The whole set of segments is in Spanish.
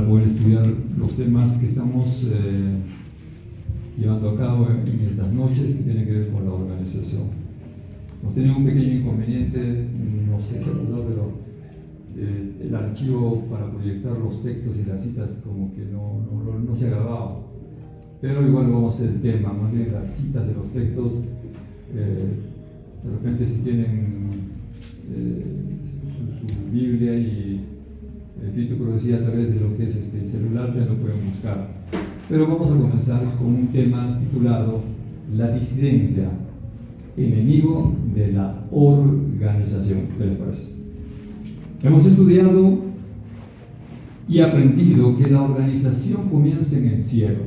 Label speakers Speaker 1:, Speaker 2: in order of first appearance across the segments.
Speaker 1: para poder estudiar los temas que estamos llevando a cabo en estas noches que tienen que ver con la organización. Hemos tenido un pequeño inconveniente, no sé qué ha pasado, pero el archivo para proyectar los textos y las citas como que no se ha grabado. Pero igual vamos a hacer el tema, más bien las citas de los textos. De repente si tienen su Biblia y el Espíritu Profecía a través de lo que es este celular, ya lo pueden buscar. Pero vamos a comenzar con un tema titulado La disidencia, enemigo de la organización. ¿Qué les parece? Hemos estudiado y aprendido que la organización comienza en el cielo,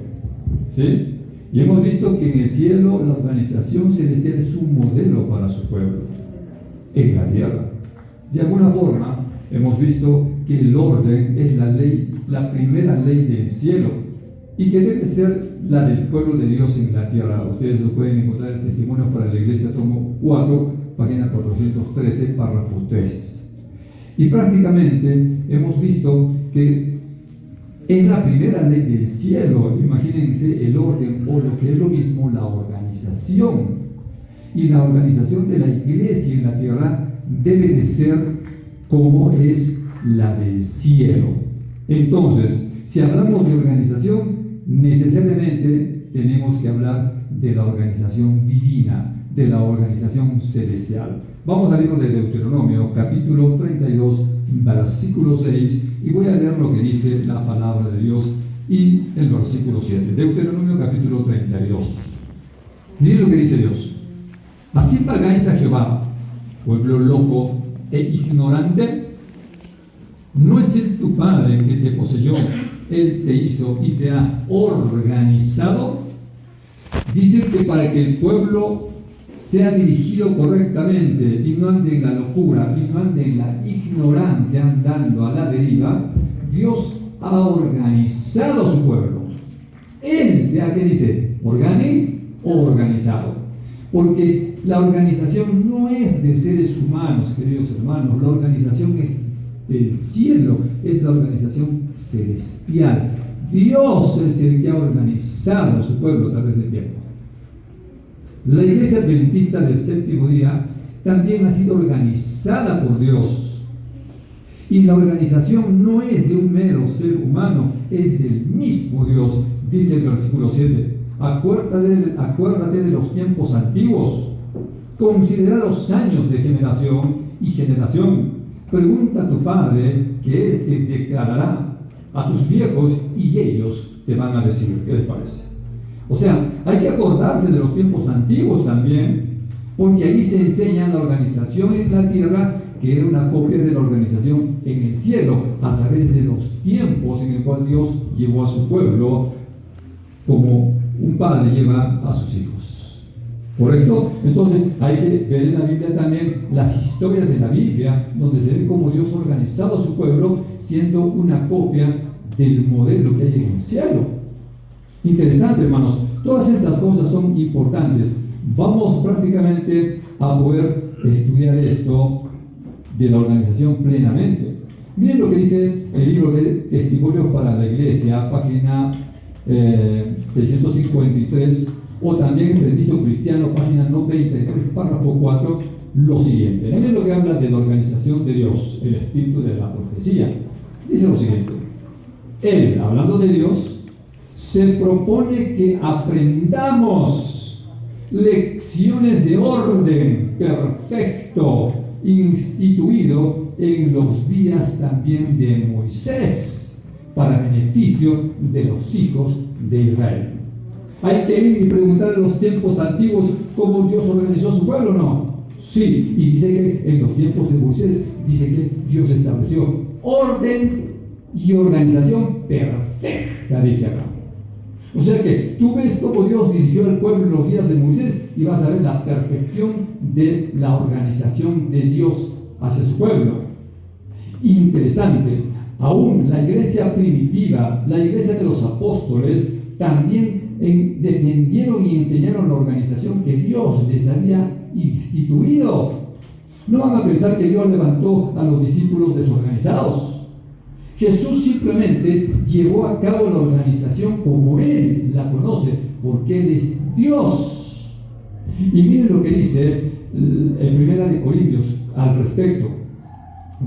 Speaker 1: ¿sí? Y hemos visto que en el cielo la organización celestial es un modelo para su pueblo, en la tierra. De alguna forma, hemos visto que el orden es la ley, la primera ley del cielo, y que debe ser la del pueblo de Dios en la tierra. Ustedes lo pueden encontrar en Testimonios para la Iglesia, tomo 4, página 413, párrafo 3. Y prácticamente hemos visto que es la primera ley del cielo. Imagínense el orden, o lo que es lo mismo, la organización. Y la organización de la iglesia en la tierra debe de ser como es la del cielo. Entonces, si hablamos de organización, necesariamente tenemos que hablar de la organización divina, de la organización celestial. Vamos al libro de Deuteronomio, capítulo 32, versículo 6, y voy a leer lo que dice la palabra de Dios y el versículo 7. Deuteronomio, capítulo 32. Miren lo que dice Dios. Así pagáis a Jehová, pueblo loco e ignorante. ¿No es él tu padre que te poseyó? Él te hizo y te ha organizado. Dice que para que el pueblo sea dirigido correctamente y no ande en la locura y no ande en la ignorancia, andando a la deriva, Dios ha organizado su pueblo. Él, ¿ya qué dice? Organizado. Porque la organización no es de seres humanos, queridos hermanos, la organización es del cielo, es la organización celestial. Dios es el que ha organizado a su pueblo a través del tiempo. La iglesia adventista del séptimo día también ha sido organizada por Dios. Y la organización no es de un mero ser humano, es del mismo Dios, dice el versículo 7. Acuérdate de los tiempos antiguos, considera los años de generación y generación. Pregunta a tu padre, que él te declarará, a tus viejos, y ellos te van a decir. ¿Qué les parece? O sea, hay que acordarse de los tiempos antiguos también, porque ahí se enseña la organización en la tierra, que era una copia de la organización en el cielo, a través de los tiempos en el cual Dios llevó a su pueblo, como un padre lleva a sus hijos. ¿Correcto? Entonces hay que ver en la Biblia también las historias de la Biblia, donde se ve cómo Dios ha organizado a su pueblo, siendo una copia del modelo que hay en el cielo. Interesante, hermanos. Todas estas cosas son importantes. Vamos prácticamente a poder estudiar esto de la organización plenamente. Miren lo que dice el libro de Testimonios para la Iglesia, página 653, o también Servicio Cristiano, página 93, párrafo 4, lo siguiente. Miren lo que habla de la organización de Dios, el espíritu de la profecía. Dice lo siguiente. Él, hablando de Dios, se propone que aprendamos lecciones de orden perfecto, instituido en los días también de Moisés, para beneficio de los hijos de Israel. Hay que ir y preguntar en los tiempos antiguos cómo Dios organizó su pueblo, ¿no? Sí, y dice que en los tiempos de Moisés, dice que Dios estableció orden y organización perfecta, dice acá. O sea que tú ves cómo Dios dirigió al pueblo en los días de Moisés y vas a ver la perfección de la organización de Dios hacia su pueblo. Interesante, aún la iglesia primitiva, la iglesia de los apóstoles, también defendieron y enseñaron la organización que Dios les había instituido. No van a pensar que Dios levantó a los discípulos desorganizados. Jesús simplemente llevó a cabo la organización como Él la conoce, porque Él es Dios. Y miren lo que dice en Primera de Corintios al respecto,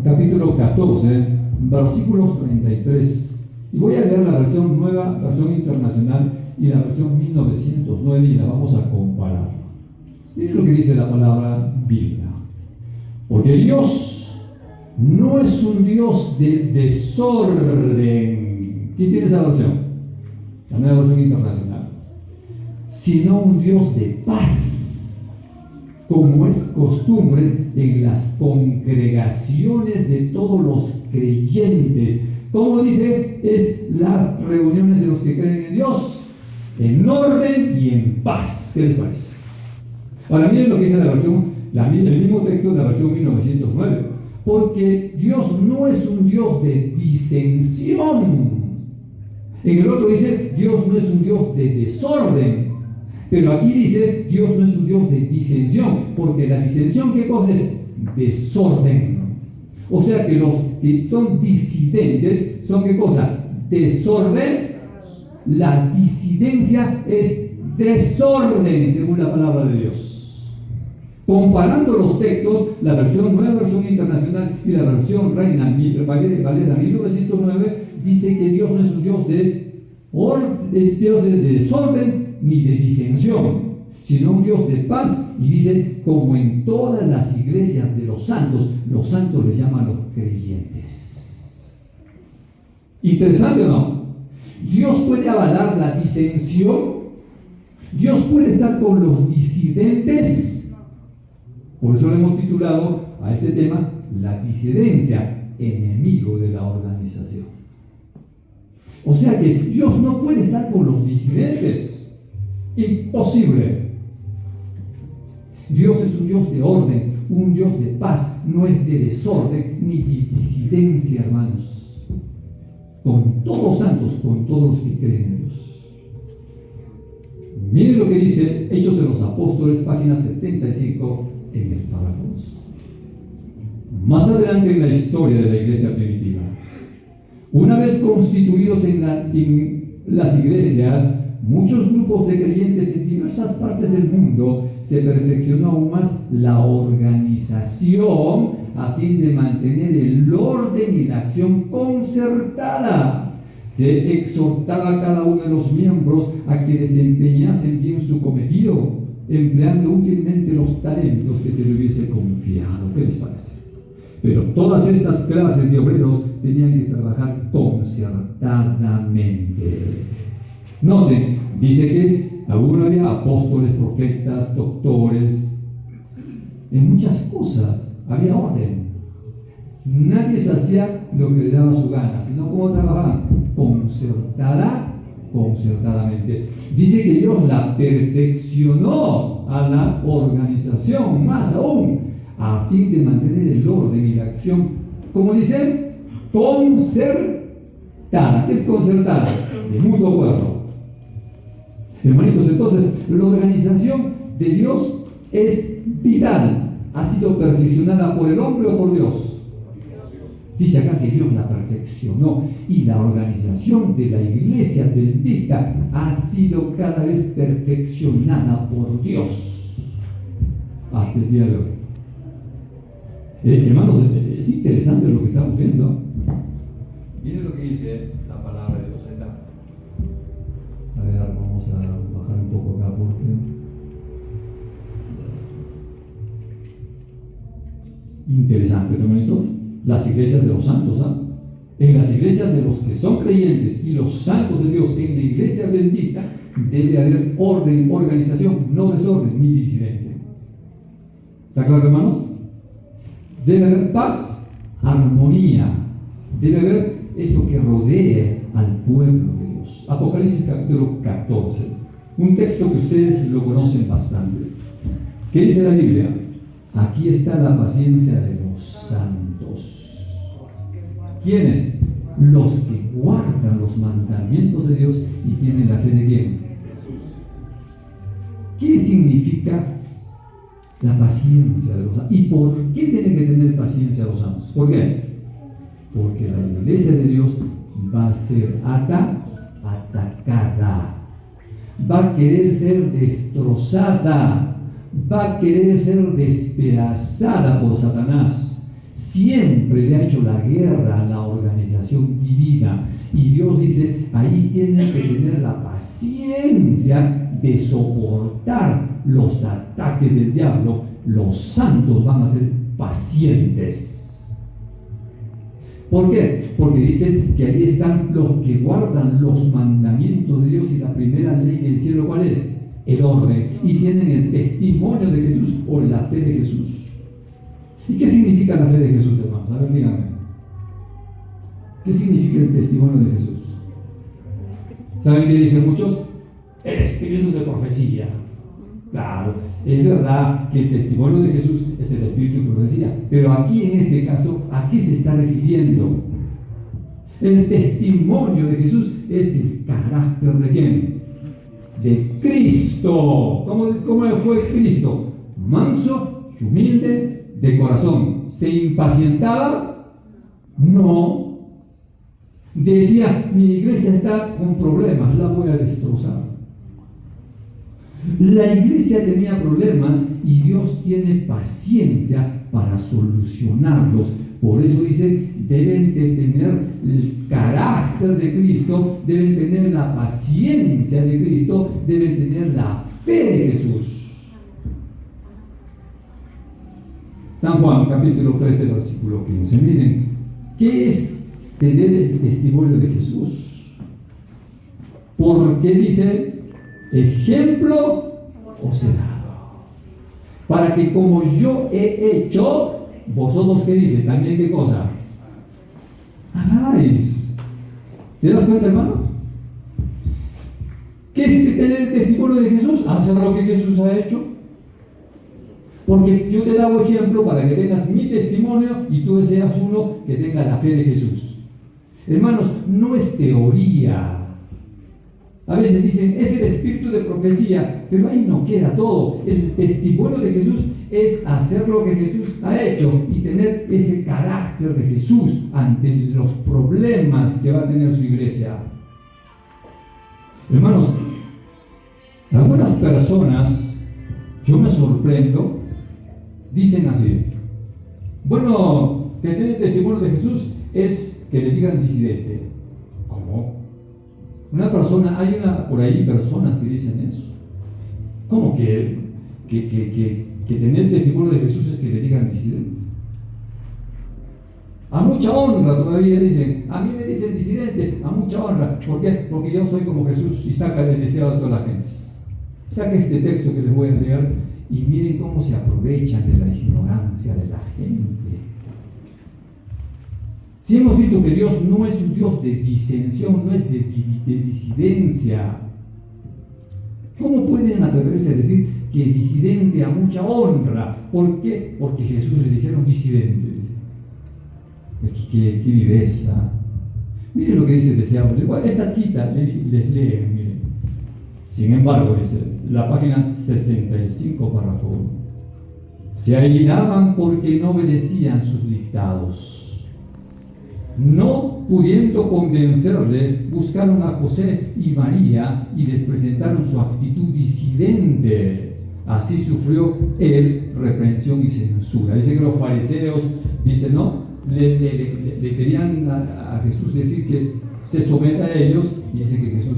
Speaker 1: capítulo 14, versículos 33. Y voy a leer la versión nueva, versión internacional, y la versión 1909, y la vamos a comparar. Miren lo que dice la palabra bíblica. Porque Dios no es un Dios de desorden. ¿Quién tiene esa versión? La nueva versión internacional. Sino un Dios de paz, como es costumbre en las congregaciones de todos los creyentes. Como dice, es las reuniones de los que creen en Dios, en orden y en paz. ¿Qué les parece? Ahora miren lo que dice la versión, el mismo texto de la versión 1909. Porque Dios no es un Dios de disensión. En el otro dice, Dios no es un Dios de desorden. Pero aquí dice, Dios no es un Dios de disensión. Porque la disensión, ¿qué cosa es? Desorden. O sea que los que son disidentes, ¿son qué cosa? Desorden. La disidencia es desorden, según la palabra de Dios. Comparando los textos, la nueva versión internacional y la versión Reina Valera 1909, dice que Dios no es un Dios de desorden ni de disensión, sino un Dios de paz, y dice, como en todas las iglesias de los santos le llaman los creyentes. ¿Interesante o no? Dios puede avalar la disensión, Dios puede estar con los disidentes. Por eso le hemos titulado a este tema la disidencia, enemigo de la organización. O sea que Dios no puede estar con los disidentes. Imposible. Dios es un Dios de orden, un Dios de paz, no es de desorden ni de disidencia, hermanos. Con todos los santos, con todos los que creen en Dios. Miren lo que dice Hechos de los Apóstoles, página 75, en el párrafo 2. Más adelante en la historia de la iglesia primitiva, una vez constituidos en las iglesias, muchos grupos de creyentes en diversas partes del mundo, se perfeccionó aún más la organización a fin de mantener el orden y la acción concertada. Se exhortaba a cada uno de los miembros a que desempeñasen bien su cometido, empleando útilmente los talentos que se le hubiese confiado. ¿Qué les parece? Pero todas estas clases de obreros tenían que trabajar concertadamente. Noten, dice que aún había apóstoles, profetas, doctores, en muchas cosas había orden. Nadie se hacía lo que le daba su gana, sino cómo trabajaban, concertadamente. Dice que Dios la perfeccionó a la organización, más aún, a fin de mantener el orden y la acción, como dice, concertada. ¿Qué es concertada? De mutuo acuerdo. Hermanitos, entonces, la organización de Dios es vital. ¿Ha sido perfeccionada por el hombre o por Dios? Dice acá que Dios la perfeccionó, y la organización de la iglesia adventista ha sido cada vez perfeccionada por Dios hasta el día de hoy. Hermanos, es interesante lo que estamos viendo. Miren lo que dice la palabra de Dios. A ver, vamos a bajar un poco acá porque interesante, hermanitos. Las iglesias de los santos, en las iglesias de los que son creyentes y los santos de Dios, en la iglesia adventista debe haber orden, organización, no desorden ni disidencia. ¿Está claro, hermanos? Debe haber paz, armonía, debe haber eso que rodee al pueblo de Dios. Apocalipsis capítulo 14, un texto que ustedes lo conocen bastante. ¿Qué dice la Biblia? Aquí está la paciencia de los santos. ¿Quiénes? Los que guardan los mandamientos de Dios y tienen la fe de ¿quién? Jesús. ¿Qué significa la paciencia de los santos? ¿Y por qué tienen que tener paciencia los santos? ¿Por qué? porque la iglesia de Dios va a ser atacada, va a querer ser destrozada, va a querer ser despedazada por Satanás. Siempre le ha hecho la guerra a la organización divina, y Dios dice, ahí tienen que tener la paciencia de soportar los ataques del diablo. Los santos van a ser pacientes. ¿Por qué? Porque dicen que ahí están los que guardan los mandamientos de Dios, y la primera ley del cielo, ¿cuál es? El orden. Y tienen el testimonio de Jesús o la fe de Jesús. ¿Y qué significa la fe de Jesús, hermanos? A ver, díganme. ¿Qué significa el testimonio de Jesús? ¿Saben qué dicen muchos? El espíritu de profecía. Claro, es verdad que el testimonio de Jesús es el espíritu de profecía, pero aquí en este caso, ¿a qué se está refiriendo? El testimonio de Jesús es el carácter ¿de quién? De Cristo. ¿Cómo fue Cristo? Manso y humilde de corazón. ¿Se impacientaba? No. Decía, mi iglesia está con problemas, la voy a destrozar. La iglesia tenía problemas y Dios tiene paciencia para solucionarlos. Por eso dice, deben de tener el carácter de Cristo, deben tener la paciencia de Cristo, deben tener la fe de Jesús. San Juan, capítulo 13, versículo 15. Miren, ¿qué es tener el testimonio de Jesús? Porque dice, ejemplo os he dado, para que como yo he hecho, vosotros, ¿qué dice? También, ¿qué cosa? Hagáis. ¿Te das cuenta, hermano? ¿Qué es tener el testimonio de Jesús? Hacer lo que Jesús ha hecho. Porque yo te he dado ejemplo para que tengas mi testimonio y tú seas uno que tenga la fe de Jesús. Hermanos, no es teoría. A veces dicen, es el espíritu de profecía, pero ahí no queda todo. El testimonio de Jesús es hacer lo que Jesús ha hecho y tener ese carácter de Jesús ante los problemas que va a tener su iglesia. Hermanos, algunas personas, yo me sorprendo, dicen así, bueno, tener el testimonio de Jesús es que le digan disidente. ¿Cómo? Una persona, por ahí personas que dicen eso. ¿Cómo que tener el testimonio de Jesús es que le digan disidente? A mucha honra todavía dicen, a mí me dicen disidente, a mucha honra. ¿Por qué? Porque yo soy como Jesús y saca el deseo a toda la gente. Saca este texto que les voy a leer y miren cómo se aprovechan de la ignorancia de la gente. Si hemos visto que Dios no es un Dios de disensión, no es de disidencia, ¿cómo pueden atreverse a decir que disidente a mucha honra? ¿Por qué? Porque Jesús le dijeron disidente. Qué viveza. Miren lo que dice el deseable. Esta cita les leen, miren. Sin embargo, dice, la página 65, párrafo 1. Se airaban porque no obedecían sus dictados. No pudiendo convencerle, buscaron a José y María y les presentaron su actitud disidente. Así sufrió él reprensión y censura. Dice que los fariseos, dicen, no, le querían a Jesús decir que se someta a ellos, y dice que Jesús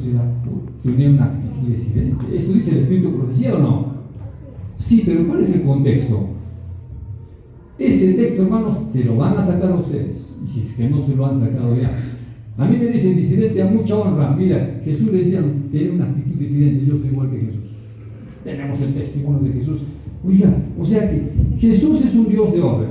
Speaker 1: tenía una actitud disidente. ¿Eso dice el Espíritu de profecía o no? Sí, pero ¿cuál es el contexto? Ese texto, hermanos, se lo van a sacar a ustedes, y si es que no se lo han sacado ya. A mí me dicen disidente a mucha honra. Mira, Jesús le decía, tiene una actitud disidente, yo soy igual que Jesús. Tenemos el testimonio de Jesús. Oiga, o sea que Jesús es un Dios de orden.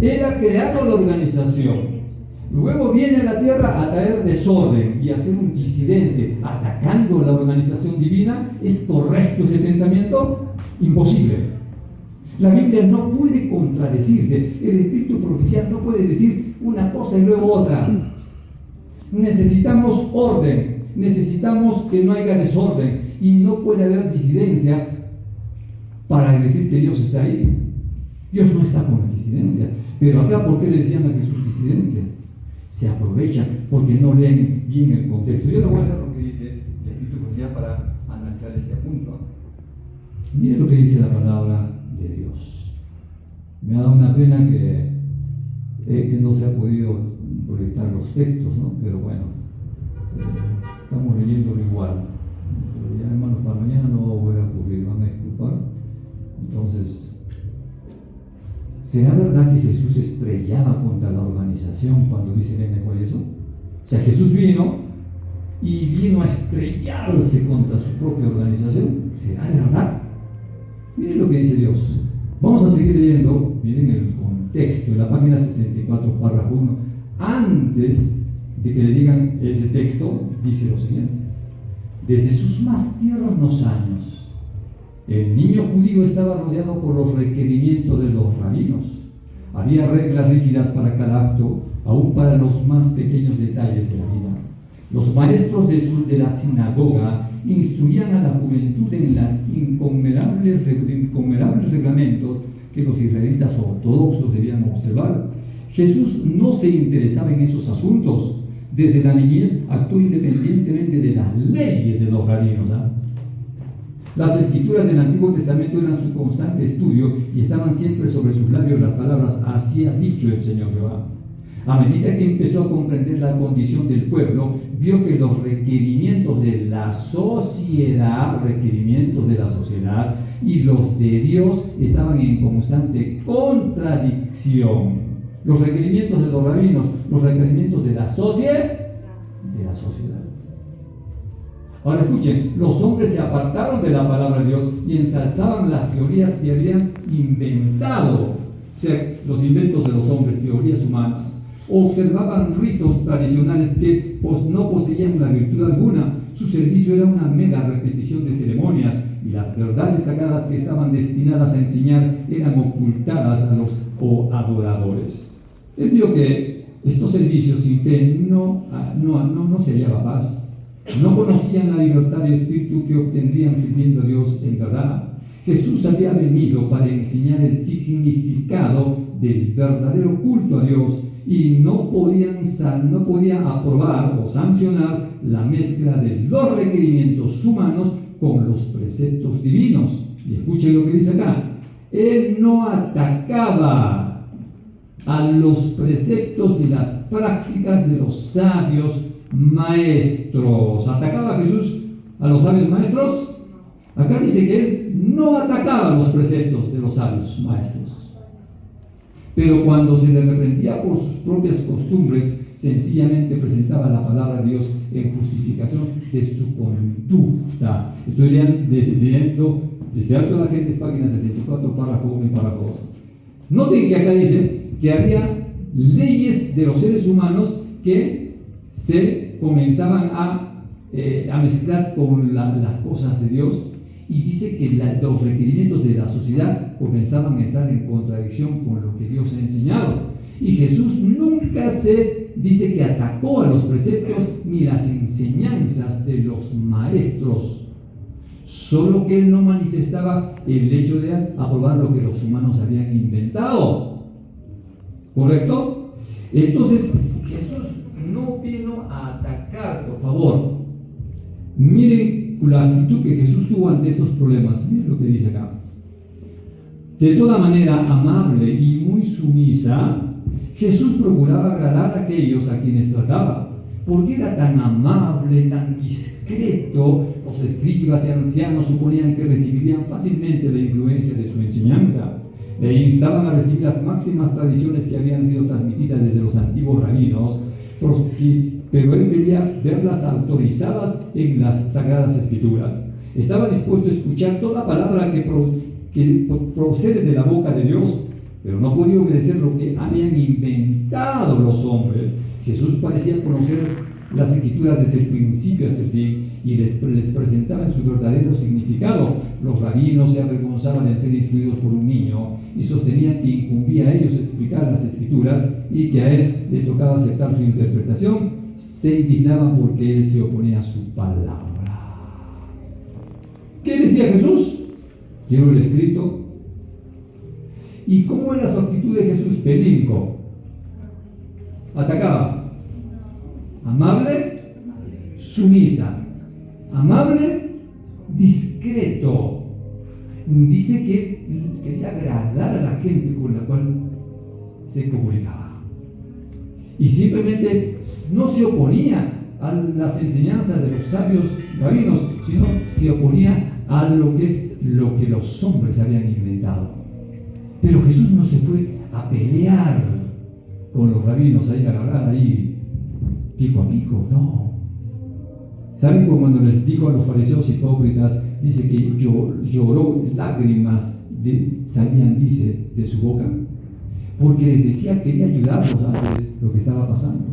Speaker 1: Él ha creado la organización. Luego viene a la tierra a traer desorden y a ser un disidente, atacando la organización divina. ¿Es correcto ese pensamiento? Imposible. La Biblia no puede contradecirse. El Espíritu de profecía no puede decir una cosa y luego otra. Necesitamos orden, necesitamos que no haya desorden, y no puede haber disidencia para decir que Dios está ahí. Dios no está con la disidencia. Pero acá, ¿por qué le decían a Jesús disidente? se aprovechan porque no leen bien el contexto. Yo le voy a leer lo que dice el Espíritu ya para analizar este punto. Mire lo que dice la palabra de Dios. Me ha dado una pena que no se ha podido proyectar los textos, ¿no? Pero bueno, estamos leyéndolo igual. Pero ya, hermanos, para mañana no va a volver a ocurrir, van a disculpar. Entonces, ¿será verdad que Jesús estrellaba contra la organización cuando dice en el eso? O sea, Jesús vino a estrellarse contra su propia organización. ¿Será verdad? Miren lo que dice Dios. Vamos a seguir leyendo, miren el contexto, en la página 64, párrafo 1. Antes de que le digan ese texto, dice lo siguiente: desde sus más tiernos años, el niño judío estaba rodeado por los requerimientos de los rabinos. Había reglas rígidas para cada acto, aún para los más pequeños detalles de la vida. Los maestros de la sinagoga instruían a la juventud en los innumerables reglamentos que los israelitas ortodoxos debían observar. Jesús no se interesaba en esos asuntos. Desde la niñez actuó independientemente de las leyes de los rabinos. Las escrituras del Antiguo Testamento eran su constante estudio y estaban siempre sobre sus labios las palabras: así ha dicho el Señor Jehová. A medida que empezó a comprender la condición del pueblo, vio que los requerimientos de la sociedad y los de Dios estaban en constante contradicción. Los requerimientos de los rabinos, los requerimientos de la sociedad. Ahora escuchen, los hombres se apartaron de la palabra de Dios y ensalzaban las teorías que habían inventado, o sea, los inventos de los hombres, teorías humanas. Observaban ritos tradicionales que no poseían la virtud alguna. Su servicio era una mera repetición de ceremonias, y las verdades sagradas que estaban destinadas a enseñar eran ocultadas a los adoradores. Él vio que estos servicios sin fe no se hallaba paz. No conocían la libertad de espíritu que obtendrían sirviendo a Dios en verdad. Jesús había venido para enseñar el significado del verdadero culto a Dios y no podía aprobar o sancionar la mezcla de los requerimientos humanos con los preceptos divinos. Y escuchen lo que dice acá: Él no atacaba a los preceptos ni las prácticas de los sabios maestros. ¿Atacaba a Jesús a los sabios maestros? Acá dice que Él no atacaba los preceptos de los sabios maestros. Pero cuando se le reprendía por sus propias costumbres, sencillamente presentaba la palabra de Dios en justificación de su conducta. Estoy leyendo desde Alto de la Gentes, página 64, párrafo 1 y párrafo 2. Noten que acá dice que había leyes de los seres humanos que se comenzaban a mezclar con las cosas de Dios, y dice que los requerimientos de la sociedad comenzaban a estar en contradicción con lo que Dios ha enseñado. Y Jesús nunca dice que atacó a los preceptos ni las enseñanzas de los maestros, solo que Él no manifestaba el hecho de aprobar lo que los humanos habían inventado. ¿Correcto? Entonces, Jesús no vino a atacar, por favor. Miren la actitud que Jesús tuvo ante estos problemas. Miren lo que dice acá: de toda manera amable y muy sumisa, Jesús procuraba agradar a aquellos a quienes trataba. ¿Por qué era tan amable, tan discreto? Los escribas y ancianos suponían que recibirían fácilmente la influencia de su enseñanza. Le instaban a recibir las máximas tradiciones que habían sido transmitidas desde los antiguos rabinos, pero él quería verlas autorizadas en las Sagradas Escrituras. Estaba dispuesto a escuchar toda palabra que procede de la boca de Dios, pero no podía obedecer lo que habían inventado los hombres. Jesús parecía conocer las Escrituras desde el principio hasta el fin y les presentaba en su verdadero significado. Los rabinos se avergonzaban de ser instruidos por un niño y sostenían que incumbía a ellos explicar las Escrituras y que a él le tocaba aceptar su interpretación. Se indignaban porque él se oponía a su palabra. ¿Qué decía Jesús? Quiero el escrito. ¿Y cómo era su actitud de Jesús? Pelinco. Atacaba. amable, sumisa, amable, discreto. Dice que quería agradar a la gente con la cual se comunicaba. Y simplemente no se oponía a las enseñanzas de los sabios rabinos, sino se oponía a lo que los hombres habían inventado. Pero Jesús no se fue a pelear con los rabinos, ahí a agarrar ahí pico a pico, no. ¿Saben cuando les dijo a los fariseos hipócritas? Dice que lloró, lágrimas salían, dice, de su boca, porque les decía que quería ayudarlos a lo que estaba pasando.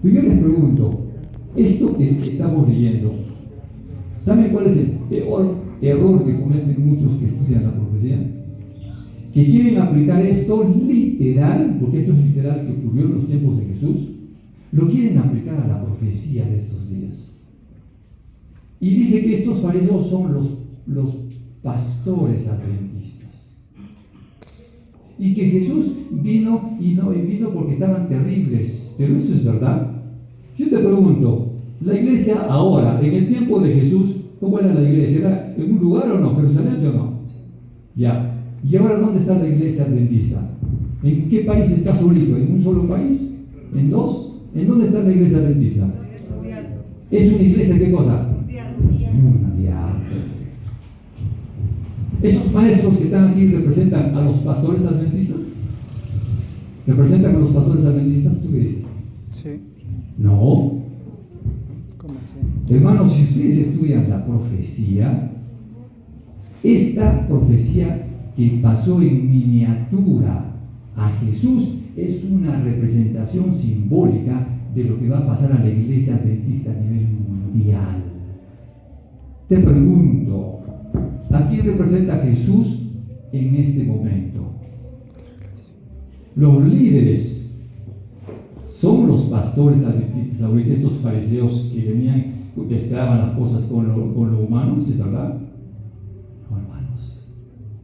Speaker 1: Pero yo les pregunto, esto que estamos leyendo, ¿saben cuál es el peor error que cometen muchos que estudian la profecía? Que quieren aplicar esto literal, porque esto es literal que ocurrió en los tiempos de Jesús, lo quieren aplicar a la profecía de estos días. Y dice que estos fariseos son los pastores adventistas. Y que Jesús vino porque estaban terribles. Pero eso es verdad. Yo te pregunto, la iglesia ahora, en el tiempo de Jesús, ¿cómo era la iglesia? ¿Era en un lugar o no? ¿Jerusalén o no? Ya. ¿Y ahora dónde está la iglesia adventista? ¿En qué país está solito? ¿En un solo país? ¿En dos? ¿En dónde está la iglesia adventista? ¿Es una iglesia qué cosa? Mundial. ¿Esos maestros que están aquí representan a los pastores adventistas? ¿Representan a los pastores adventistas? ¿Tú qué dices?
Speaker 2: Sí.
Speaker 1: No.
Speaker 2: ¿Cómo así?
Speaker 1: Hermanos, si ustedes estudian la profecía, esta profecía que pasó en miniatura a Jesús es una representación simbólica de lo que va a pasar a la iglesia adventista a nivel mundial. Te pregunto, ¿a quién representa Jesús en este momento? Los líderes son los pastores adventistas ahorita, estos fariseos que venían, que esperaban las cosas con lo humano, ¿es verdad? No, hermanos,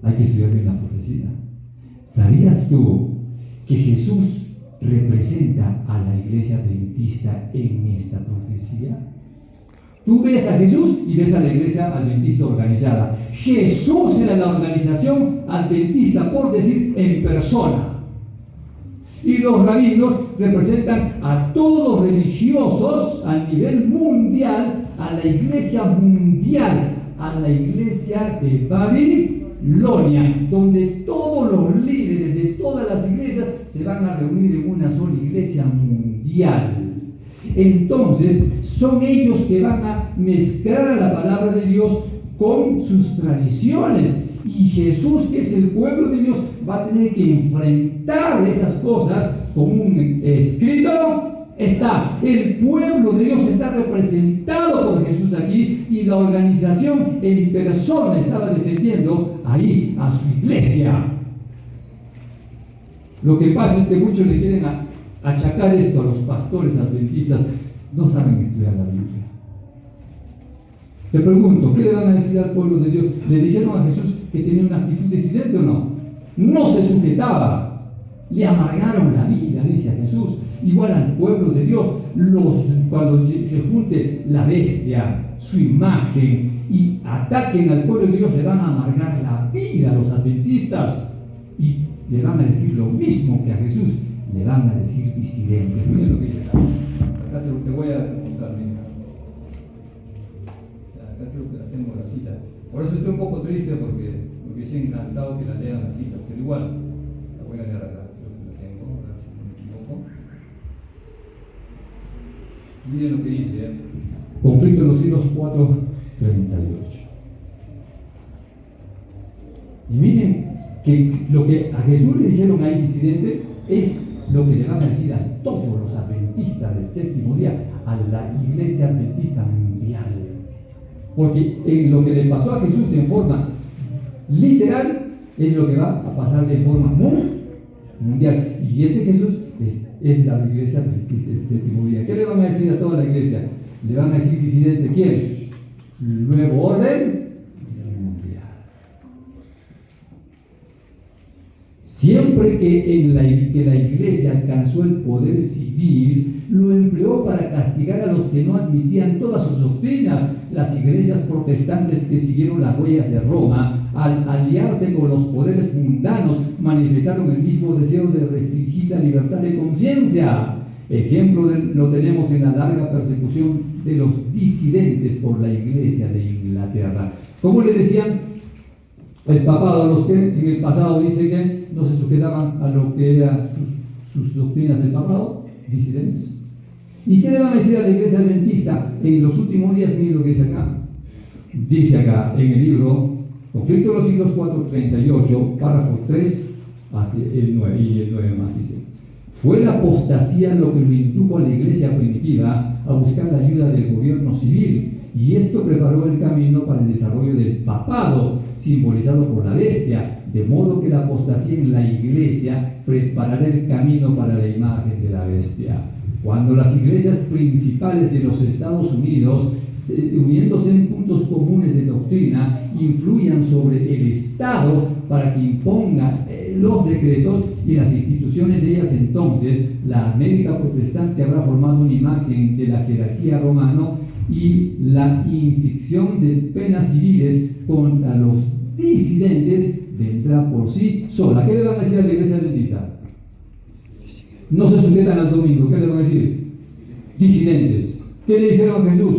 Speaker 1: hay que estudiar bien la profecía. ¿Sabías tú que Jesús representa a la iglesia adventista en esta profecía? Tú ves a Jesús y ves a la iglesia adventista organizada. Jesús era la organización adventista, por decir, en persona. Y los rabinos representan a todos los religiosos a nivel mundial, a la iglesia mundial, a la iglesia de Babilonia, donde todos los líderes de todas las iglesias se van a reunir en una sola iglesia mundial. Entonces, son ellos que van a mezclar la palabra de Dios con sus tradiciones. Y Jesús, que es el pueblo de Dios, va a tener que enfrentar esas cosas con un escrito. Está, el pueblo de Dios está representado por Jesús aquí y la organización en persona estaba defendiendo ahí a su iglesia. Lo que pasa es que muchos le quieren achacar esto a los pastores adventistas, no saben estudiar la Biblia. Te pregunto, ¿qué le van a decir al pueblo de Dios? ¿Le dijeron a Jesús que tenía una actitud disidente o no? No se sujetaba, le amargaron la vida, dice a Jesús. Igual al pueblo de Dios, cuando se junte la bestia, su imagen, y ataquen al pueblo de Dios, le van a amargar la vida a los adventistas y le van a decir lo mismo que a Jesús. Le van a decir disidentes. Miren lo que dice acá. Acá te voy a mostrar, mira. Acá creo que la tengo la cita. Por eso estoy un poco triste porque me hubiese encantado que la lean las citas, pero igual la voy a leer acá. Creo que la tengo, a ver si no me equivoco. Miren lo que dice. Conflicto en los siglos 4:38. Y miren que lo que a Jesús le dijeron ahí disidente es lo que le van a decir a todos los adventistas del séptimo día, a la iglesia adventista mundial. Porque en lo que le pasó a Jesús en forma literal es lo que va a pasarle en forma mundial. Y ese Jesús es la iglesia adventista del séptimo día. ¿Qué le van a decir a toda la iglesia? Le van a decir disidente, ¿quién? Nuevo orden mundial. Siempre que la Iglesia alcanzó el poder civil, lo empleó para castigar a los que no admitían todas sus doctrinas. Las iglesias protestantes que siguieron las huellas de Roma, al aliarse con los poderes mundanos, manifestaron el mismo deseo de restringir la libertad de conciencia. Ejemplo lo tenemos en la larga persecución de los disidentes por la Iglesia de Inglaterra. ¿Cómo le decían el papado a los que en el pasado dice que no se sujetaban a lo que eran sus doctrinas del papado? Disidentes. ¿Y qué le van a decir a la Iglesia Adventista en los últimos días? Miren lo que dice acá. Dice acá en el libro Conflicto de los Siglos 4:38, párrafo 3 hasta el 9, y el 9 más dice: fue la apostasía lo que lo indujo a la Iglesia primitiva a buscar la ayuda del gobierno civil, y esto preparó el camino para el desarrollo del papado, simbolizado por la bestia, de modo que la apostasía en la Iglesia preparará el camino para la imagen de la bestia. Cuando las iglesias principales de los Estados Unidos, uniéndose en puntos comunes de doctrina, influyan sobre el Estado para que imponga los decretos y las instituciones de ellas, entonces la América protestante habrá formado una imagen de la jerarquía romano y la inflicción de penas civiles contra los disidentes vendrá por sí sola. ¿Qué le van a decir a la Iglesia Adventista? No se sujetan al domingo. ¿Qué le van a decir? Disidentes. ¿Qué le dijeron a Jesús?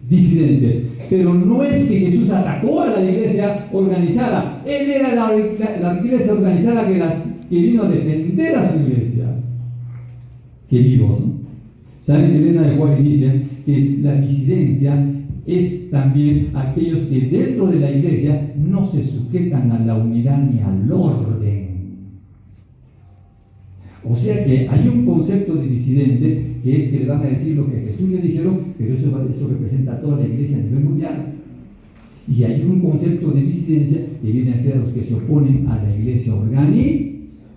Speaker 1: Disidente. Pero no es que Jesús atacó a la iglesia organizada. Él era la iglesia organizada que vino a defender a su iglesia. Qué vivos, ¿no? ¿Saben que Elena de Juárez dice que la disidencia es también aquellos que dentro de la iglesia no se sujetan a la unidad ni al orden? O sea que hay un concepto de disidente que es que le van a decir lo que a Jesús le dijeron, pero eso representa a toda la iglesia a nivel mundial. Y hay un concepto de disidencia que viene a ser a los que se oponen a la iglesia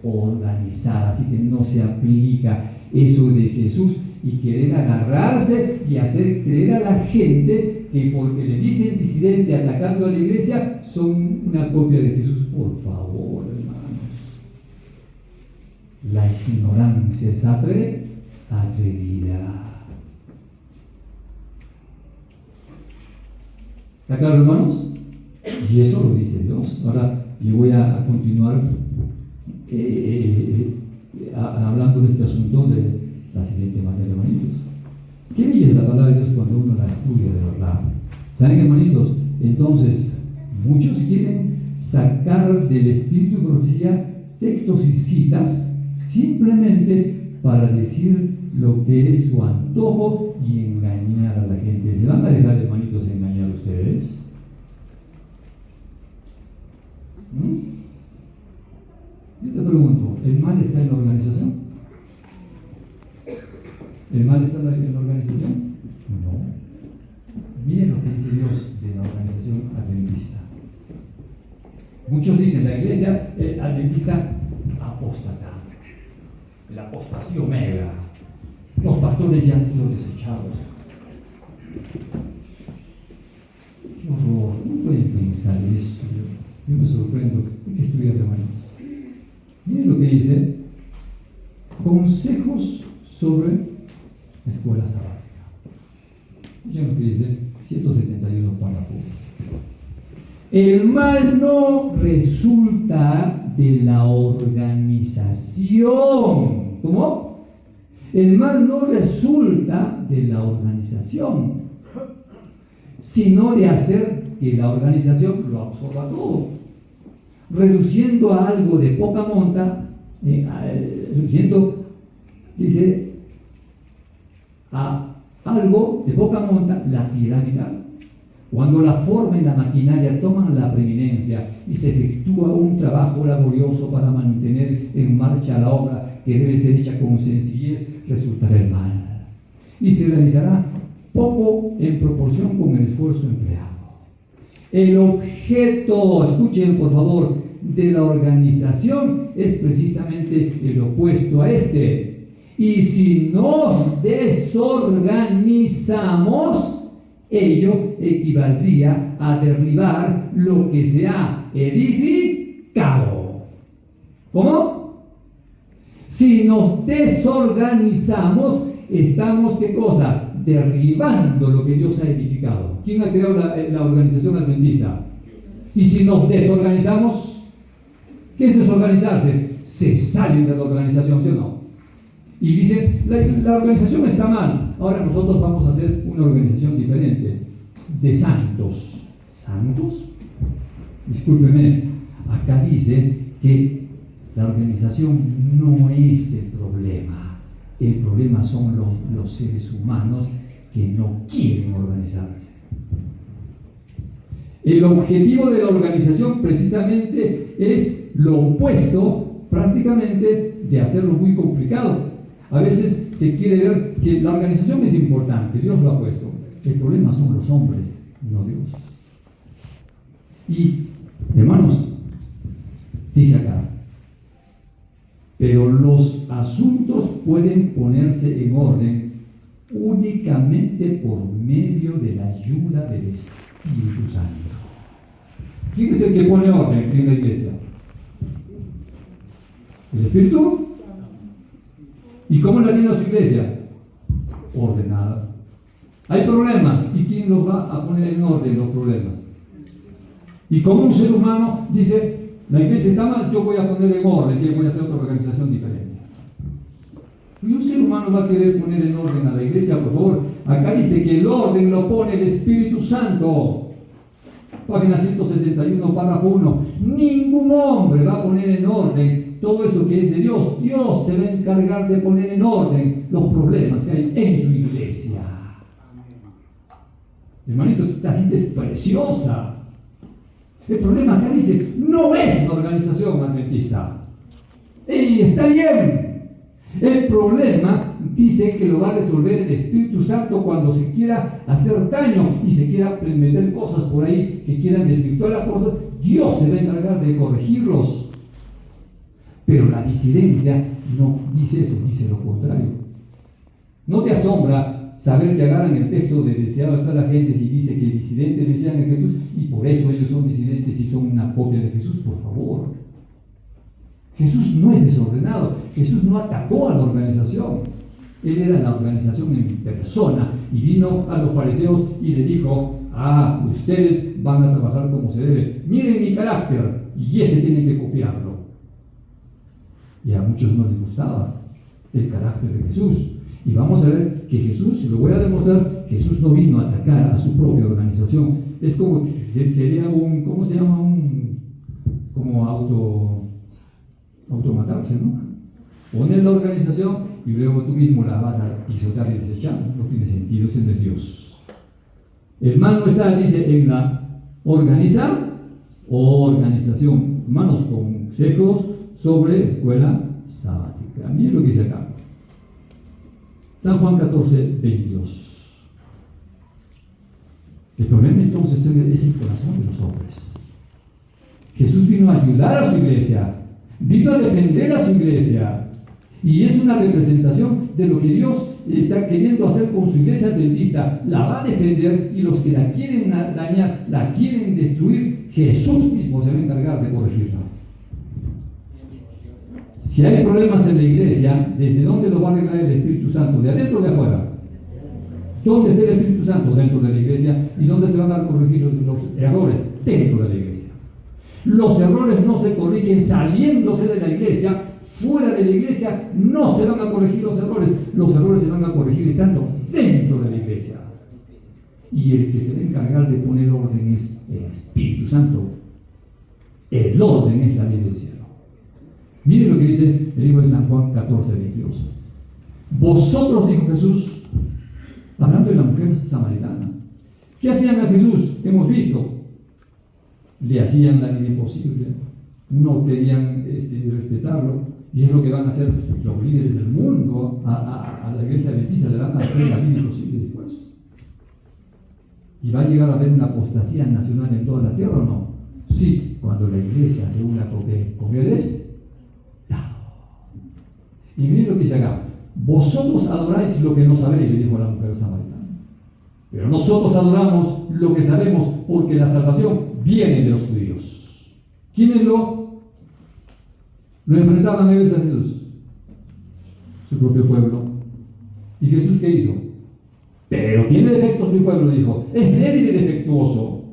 Speaker 1: organizada, así que no se aplica eso de Jesús y querer agarrarse y hacer creer a la gente que porque le dicen disidente atacando a la iglesia son una copia de Jesús. Por favor, hermanos. La ignorancia es atrevida. ¿Está claro, hermanos? Y eso lo dice Dios. Ahora yo voy a continuar hablando de este asunto de la siguiente manera, hermanitos. Qué bella es la palabra de Dios cuando uno la estudia de verdad. ¿Saben, hermanitos? Entonces, muchos quieren sacar del espíritu de profecía textos y citas simplemente para decir lo que es su antojo y engañar a la gente. ¿Se van a dejar, hermanitos, engañar a ustedes? Yo te pregunto, ¿el mal está en la organización? ¿El mal está en la organización? No. Miren lo que dice Dios de la organización adventista. Muchos dicen, la iglesia adventista apóstata, la apostasía omega, los pastores ya han sido desechados. Qué horror, no pueden pensar eso. Yo me sorprendo. Hay que estudiar, hermanos. Miren lo que dice: consejos sobre la escuela sabática. Miren lo que dice 171 párrafo. El mal no resulta de la organización. ¿Cómo? El mal no resulta de la organización, sino de hacer que la organización lo absorba todo, reduciendo a algo de poca monta, dice, a algo de poca monta la piedad vital. Cuando la forma y la maquinaria toman la preeminencia y se efectúa un trabajo laborioso para mantener en marcha la obra que debe ser hecha con sencillez, resultará el mal y se realizará poco en proporción con el esfuerzo empleado. El objeto, escuchen por favor, de la organización es precisamente el opuesto a este. Y si nos desorganizamos, ello equivaldría a derribar lo que se ha edificado. ¿Cómo? Si nos desorganizamos, estamos, ¿qué cosa? Derribando lo que Dios ha edificado. ¿Quién ha creado la organización adventista? Y si nos desorganizamos, ¿qué es desorganizarse? Se salen de la organización, ¿sí o no? Y dicen, la organización está mal, ahora nosotros vamos a hacer una organización diferente, de santos. ¿Santos? Discúlpeme, acá dice que la organización no es el problema son los seres humanos que no quieren organizarse. El objetivo de la organización precisamente es lo opuesto prácticamente de hacerlo muy complicado. A veces se quiere ver que la organización es importante, Dios lo ha puesto. El problema son los hombres, no Dios. Y, hermanos, dice acá, pero los asuntos pueden ponerse en orden únicamente por medio de la ayuda del Espíritu Santo. ¿Quién es el que pone orden en la iglesia? ¿El Espíritu? ¿Y cómo la tiene su iglesia? Ordenada. Hay problemas, ¿y quién los va a poner en orden los problemas? Y como un ser humano dice, la iglesia está mal, yo voy a poner en orden, yo voy a hacer otra organización diferente. Y un ser humano va a querer poner en orden a la iglesia, por favor. Acá dice que el orden lo pone el Espíritu Santo. Página 171, párrafo 1. Ningún hombre va a poner en orden todo eso que es de Dios. Dios se va a encargar de poner en orden los problemas que hay en su iglesia. Hermanitos, esta cita es preciosa. El problema acá dice, no es la organización adventista. ¡Ey, está bien! El problema dice que lo va a resolver el Espíritu Santo cuando se quiera hacer daño y se quiera meter cosas por ahí que quieran desvirtuar las cosas. Dios se va a encargar de corregirlos. Pero la disidencia no dice eso, dice lo contrario. ¿No te asombra saber que agarran el texto de deseado a toda la gente y dice que disidentes decían a Jesús y por eso ellos son disidentes y son una copia de Jesús? Por favor. Jesús no es desordenado, Jesús no atacó a la organización, Él era la organización en persona y vino a los fariseos y le dijo, ustedes van a trabajar como se debe, miren mi carácter y ese tienen que copiarlo. Y a muchos no les gustaba el carácter de Jesús. Y vamos a ver que Jesús, lo voy a demostrar, Jesús no vino a atacar a su propia organización. Es como que sería ¿cómo se llama? Como automatarse, ¿no? Poner la organización y luego tú mismo la vas a pisotear y desechar. No tiene sentido, ese no es Dios. El mal no está, dice, en la organización. Hermanos, consejos sobre escuela sabática. Miren lo que dice acá. San Juan 14, 22. El problema entonces es el corazón de los hombres. Jesús vino a ayudar a su iglesia, vino a defender a su iglesia, y es una representación de lo que Dios está queriendo hacer con su iglesia adventista. La va a defender y los que la quieren dañar, la quieren destruir, Jesús mismo se va a encargar de corregirla. Si hay problemas en la iglesia, ¿desde dónde lo va a arreglar el Espíritu Santo? ¿De adentro o de afuera? ¿Dónde está el Espíritu Santo? Dentro de la iglesia. ¿Y dónde se van a corregir los errores? Dentro de la iglesia. Los errores no se corrigen saliéndose de la iglesia. Fuera de la iglesia no se van a corregir los errores. Los errores se van a corregir estando dentro de la iglesia. Y el que se va a encargar de poner orden es el Espíritu Santo. El orden es la ley del cielo. Miren lo que dice el libro de San Juan 14, 22. Vosotros, dijo Jesús, hablando de la mujer samaritana, ¿qué hacían a Jesús? Hemos visto. Le hacían la vida imposible, no querían respetarlo, y es lo que van a hacer los líderes del mundo a la iglesia adventista, le van a hacer la vida imposible después. ¿Y va a llegar a haber una apostasía nacional en toda la tierra o no? Sí, cuando la iglesia se una con él es dado. Y miren lo que dice acá: vosotros adoráis lo que no sabéis, le dijo a la mujer samaritana. Pero nosotros adoramos lo que sabemos, porque la salvación viene de los judíos. ¿Quiénes lo Lo enfrentaban a veces a Jesús, su propio pueblo. ¿Y Jesús qué hizo? Pero tiene defectos mi pueblo, dijo. Es débil y defectuoso.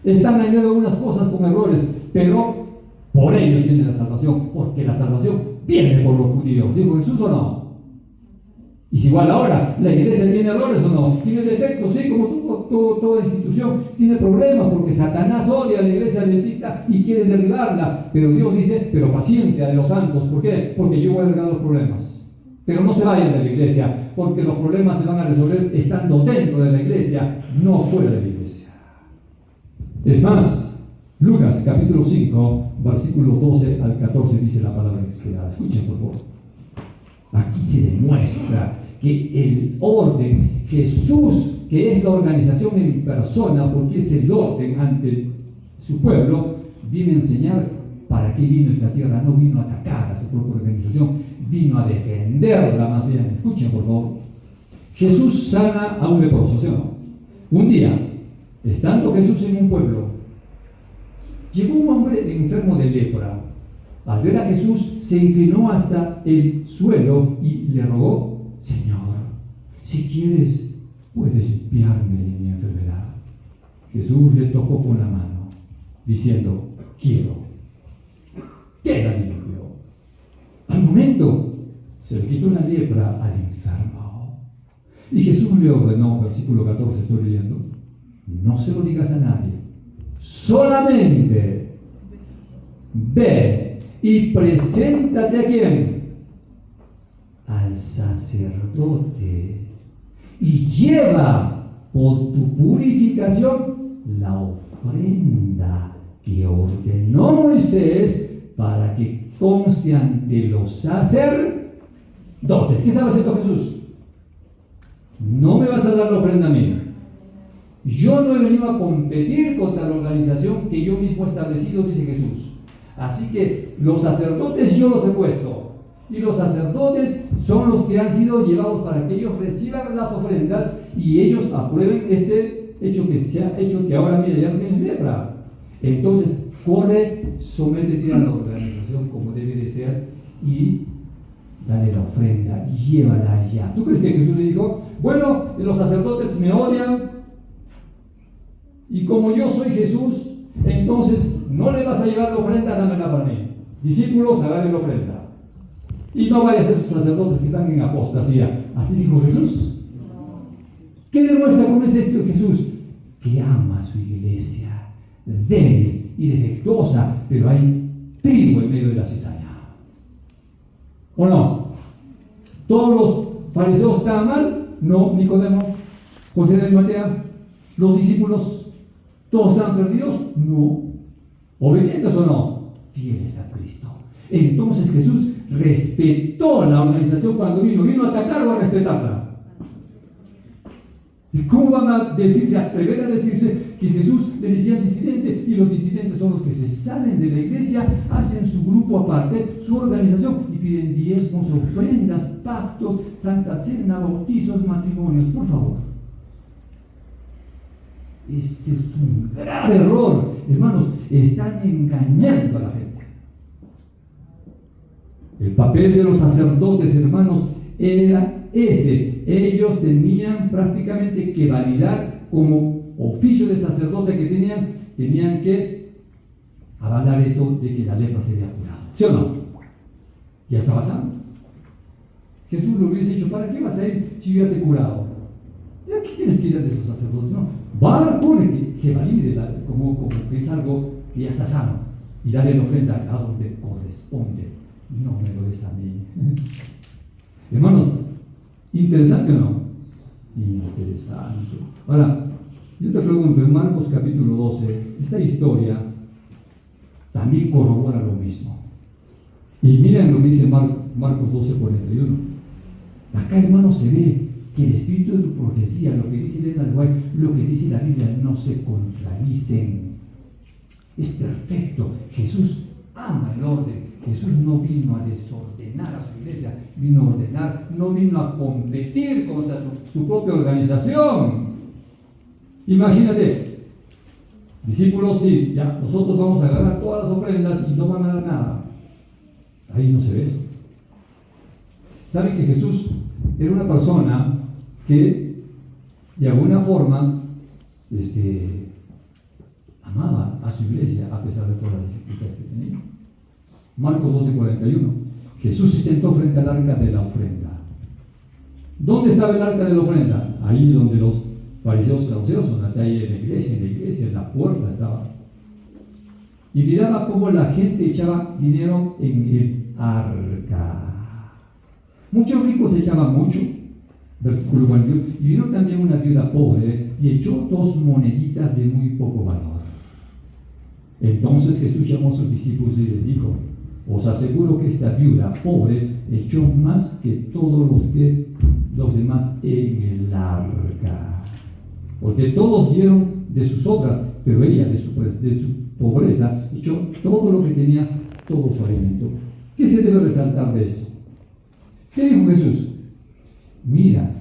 Speaker 1: Están añadiendo algunas cosas con errores, pero por ellos viene la salvación, porque la salvación viene por los judíos. ¿Dijo Jesús o no? Y si igual ahora, ¿la iglesia tiene errores o no? ¿Tiene defectos? Sí, como toda institución tiene problemas, porque Satanás odia a la iglesia adventista y quiere derribarla. Pero Dios dice, pero paciencia de los santos. ¿Por qué? Porque yo voy a arreglar los problemas. Pero no se vayan de la iglesia, porque los problemas se van a resolver estando dentro de la iglesia, no fuera de la iglesia. Es más, Lucas capítulo 5, versículo 12 al 14 dice la palabra inspirada. Escuchen por favor. Aquí se demuestra que el orden, Jesús, que es la organización en persona, porque es el orden ante su pueblo, vino a enseñar para qué vino esta tierra. No vino a atacar a su propia organización, vino a defenderla más bien. Escuchen por favor. Jesús sana a un leproso, ¿sí o no? Un día, estando Jesús en un pueblo, llegó un hombre enfermo de lepra. Al ver a Jesús, se inclinó hasta el suelo y le rogó: Señor, si quieres, puedes limpiarme de mi enfermedad. Jesús le tocó con la mano, diciendo: quiero, queda limpio. Al momento, se le quitó la lepra al enfermo. Y Jesús le ordenó, versículo 14 estoy leyendo: no se lo digas a nadie, solamente ve y preséntate ¿a quién? Al sacerdote, y lleva por tu purificación la ofrenda que ordenó Moisés para que conste ante los sacerdotes. ¿Qué estaba haciendo Jesús? No me vas a dar la ofrenda mía. Yo no he venido a competir contra la organización que yo mismo he establecido, dice Jesús. Así que los sacerdotes yo los he puesto, y los sacerdotes son los que han sido llevados para que ellos reciban las ofrendas y ellos aprueben este hecho que se ha hecho, que ahora mira, ya no tienes lepra. Entonces, corre, sométete a la organización como debe de ser y dale la ofrenda, llévala allá. ¿Tú crees que Jesús le dijo: bueno, los sacerdotes me odian y como yo soy Jesús, entonces no le vas a llevar la ofrenda, dámela para mí? Discípulos, agarren la ofrenda. Y no vayas a esos sacerdotes que están en apostasía. ¿Así dijo Jesús? ¿Qué demuestra con ese esto Jesús? Que ama a su iglesia, débil y defectuosa, pero hay trigo en medio de la cizaña. ¿O no? ¿Todos los fariseos estaban mal? No. Nicodemo, José de Arimatea, los discípulos, ¿todos estaban perdidos? No. ¿Obedientes o no? Fieles a Cristo. Entonces Jesús respetó la organización cuando vino a atacar o a respetarla. ¿Y cómo van a decirse, atrever a decirse que Jesús le decía disidente? Y los disidentes son los que se salen de la iglesia, hacen su grupo aparte, su organización, y piden diezmos, ofrendas, pactos, santa cena, bautizos, matrimonios. Por favor. Ese es un grave error. Hermanos, están engañando a la gente. El papel de los sacerdotes, hermanos, era ese. Ellos tenían prácticamente que validar como oficio de sacerdote que tenían que avalar eso de que la lepra se había curado. ¿Sí o no? Ya estaba sano. Jesús le hubiese dicho: ¿para qué vas a ir si yo ya te he curado? ¿Y aquí tienes que ir a esos sacerdotes? No. Va, corre, que se valide como que es algo que ya está sano, y darle la ofrenda a donde corresponde. No me lo des a mí. Hermanos, ¿interesante o no? Interesante. Ahora, yo te pregunto, en Marcos capítulo 12, esta historia también corrobora lo mismo. Y miren lo que dice Marcos 12:41. Acá, hermanos, se ve que el espíritu de tu profecía, lo que dice Elena de White, lo que dice la Biblia, no se contradicen. Es perfecto. Jesús ama el orden. Jesús no vino a desordenar a su iglesia, vino a ordenar, no vino a competir con su propia organización. Imagínate, discípulos, sí, ya nosotros vamos a agarrar todas las ofrendas y no van a dar nada. Ahí no se ve eso. ¿Saben que Jesús era una persona que de alguna forma amaba a su iglesia a pesar de todas las dificultades que tenía? Marcos 12:41. Jesús se sentó frente al arca de la ofrenda. ¿Dónde estaba el arca de la ofrenda? Ahí donde los fariseos saduceos son, hasta ahí en la iglesia, en la puerta estaba. Y miraba cómo la gente echaba dinero en el arca. Muchos ricos echaban mucho, versículo 42, y vino también una viuda pobre y echó 2 moneditas de muy poco valor. Entonces Jesús llamó a sus discípulos y les dijo: os aseguro que esta viuda pobre echó más que todos los demás en el arca. Porque todos dieron de sus obras, pero ella de su pobreza echó todo lo que tenía, todo su alimento. ¿Qué se debe resaltar de eso? ¿Qué dijo Jesús? Mira,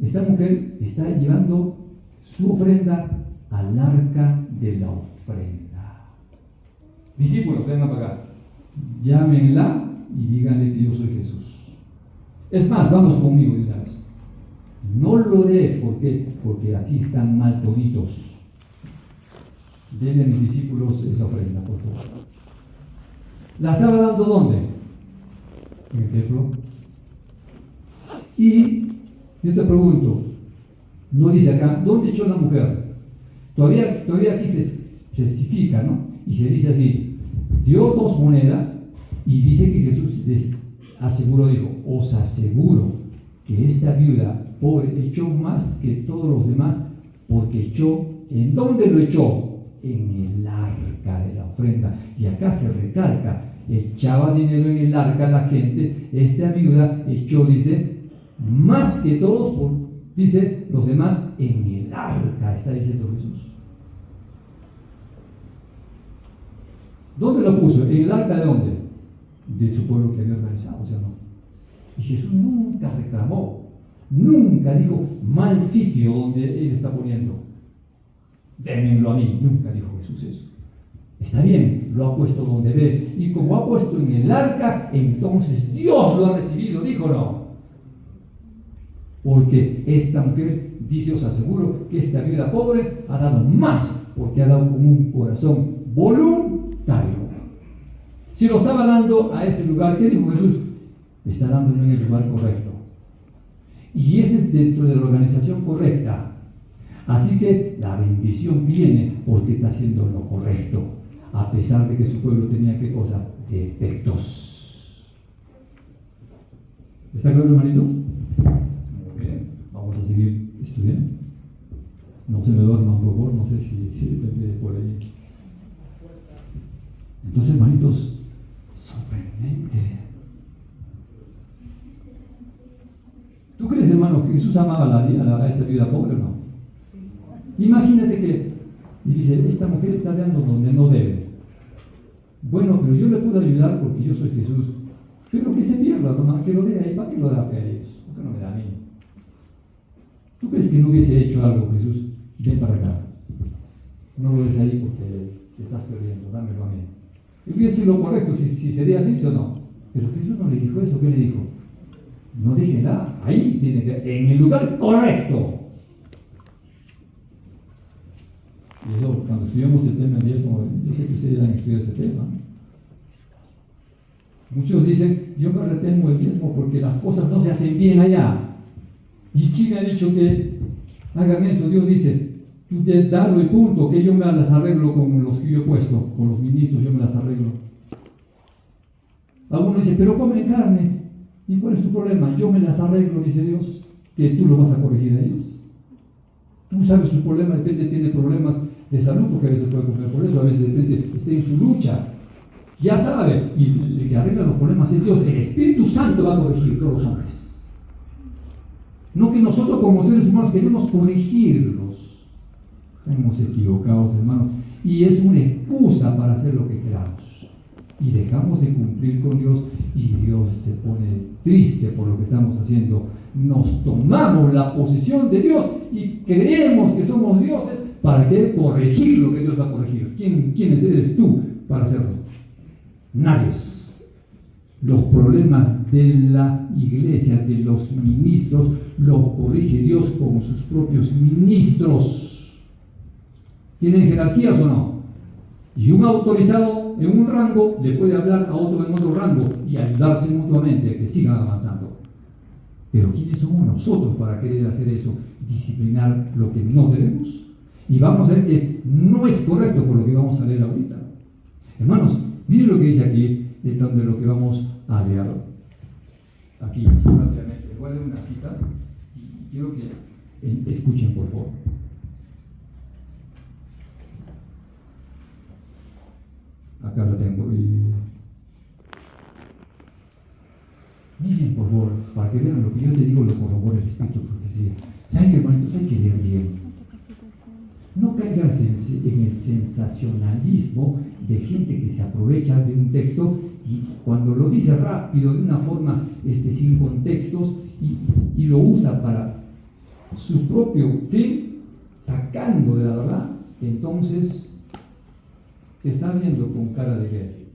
Speaker 1: esta mujer está llevando su ofrenda al arca de la ofrenda. Discípulos, vengan para acá. Llámenla y díganle que yo soy Jesús. Es más, vamos conmigo de una vez. No lo dé, porque aquí están mal toditos. Denle a mis discípulos esa ofrenda, por favor. ¿La estaba dando dónde? En el templo. Y yo te pregunto, no dice acá, ¿dónde echó la mujer? Todavía aquí se especifica, ¿no? Y se dice así, dio 2 monedas y dice que Jesús aseguró, dijo, os aseguro que esta viuda pobre echó más que todos los demás, porque echó, ¿en dónde lo echó? En el arca de la ofrenda. Y acá se recalca, echaba dinero en el arca la gente, esta viuda echó, dice, más que todos, dice, los demás en el arca, está diciendo Jesús. ¿Dónde lo puso? ¿En el arca de dónde? De su pueblo que había organizado, ¿sí o no? Y Jesús nunca reclamó, nunca dijo, mal sitio donde él está poniendo, démenlo a mí, nunca dijo Jesús eso. Está bien, lo ha puesto donde ve, y como ha puesto en el arca, entonces Dios lo ha recibido, dijo no. Porque esta mujer, dice, os aseguro que esta viuda pobre ha dado más, porque ha dado con un corazón voluntario. Si lo estaba dando a ese lugar, ¿qué dijo Jesús? Está dándolo en el lugar correcto. Y ese es dentro de la organización correcta. Así que la bendición viene porque está haciendo lo correcto, a pesar de que su pueblo tenía, ¿qué cosa? Defectos. ¿Está claro, hermanitos? Muy bien, vamos a seguir estudiando. No se me duerman, por favor, no sé si depende por ahí. Entonces, hermanitos, sorprendente. ¿Tú crees, hermano, que Jesús amaba a esta viuda pobre o no? Imagínate que, y dice, esta mujer está dando donde no debe. Bueno, pero yo le puedo ayudar porque yo soy Jesús. Pero que se pierda, nomás que lo dé ahí. ¿Para qué lo da a ellos? ¿Por qué no me da a mí? ¿Tú crees que no hubiese hecho algo, Jesús? Ven para acá. No lo des ahí porque te estás perdiendo, dámelo a mí. Y hubiese sido lo correcto, si sería así o no. Pero Jesús no le dijo eso. ¿Qué le dijo? No deje nada. Ahí tiene que, en el lugar correcto. Y eso, cuando estudiamos el tema del diezmo, yo sé que ustedes han estudiado ese tema. Muchos dicen, yo me retengo el diezmo porque las cosas no se hacen bien allá. ¿Y quién me ha dicho que hagan eso? Dios dice, tú te dalo el punto, que yo me las arreglo con los que yo he puesto, con los ministros yo me las arreglo. Algunos dicen, pero comen carne. ¿Y cuál es tu problema? Yo me las arreglo, dice Dios, que tú lo vas a corregir a ellos. Tú sabes su problema, de repente tiene problemas de salud, porque a veces puede comer por eso, a veces de repente está en su lucha. Ya sabe, y el que arregla los problemas es Dios. El Espíritu Santo va a corregir todos los hombres. No que nosotros como seres humanos queremos corregirlos. Estamos equivocados, hermanos. Y es una excusa para hacer lo que queramos. Y dejamos de cumplir con Dios y Dios se pone triste por lo que estamos haciendo. Nos tomamos la posición de Dios y creemos que somos dioses para querer corregir lo que Dios va a corregir. ¿Quién eres tú para hacerlo? Nadie. Los problemas de la iglesia, de los ministros, los corrige Dios como sus propios ministros. ¿Tienen jerarquías o no? Y un autorizado en un rango le puede hablar a otro en otro rango y ayudarse mutuamente a que sigan avanzando. Pero ¿quiénes somos nosotros para querer hacer eso? Disciplinar lo que no tenemos. Y vamos a ver que no es correcto por lo que vamos a leer ahorita. Hermanos, miren lo que dice aquí, de lo que vamos a leer. Aquí, rápidamente. Voy a leer unas citas y quiero que escuchen, por favor. Acá la tengo. Miren, por favor, para que vean lo que yo te digo, lo corrobora el Espíritu de Profecía. ¿Saben qué, hermanitos? Hay que leer bien. No caigas en el sensacionalismo de gente que se aprovecha de un texto y cuando lo dice rápido, de una forma sin contextos, y lo usa para su propio fin, sacando de la verdad, entonces te está viendo con cara de qué?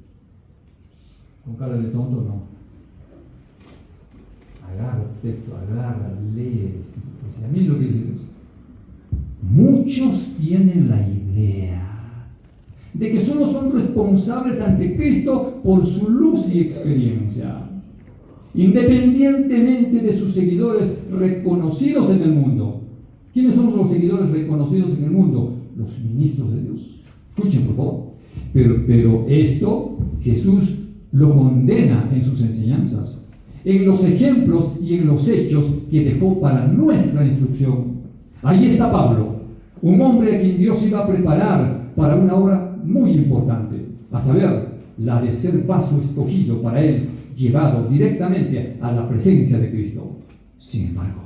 Speaker 1: ¿Con cara de tonto? No. Agarra el texto, agarra, lee. A mí lo que dice Dios. Muchos tienen la idea de que solo son responsables ante Cristo por su luz y experiencia, independientemente de sus seguidores reconocidos en el mundo. ¿Quiénes son los seguidores reconocidos en el mundo? Los ministros de Dios. Escuchen, por favor. Pero esto Jesús lo condena en sus enseñanzas, en los ejemplos y en los hechos que dejó para nuestra instrucción. Ahí está Pablo, un hombre a quien Dios iba a preparar para una obra muy importante, a saber, la de ser vaso escogido para él, llevado directamente a la presencia de Cristo. Sin embargo,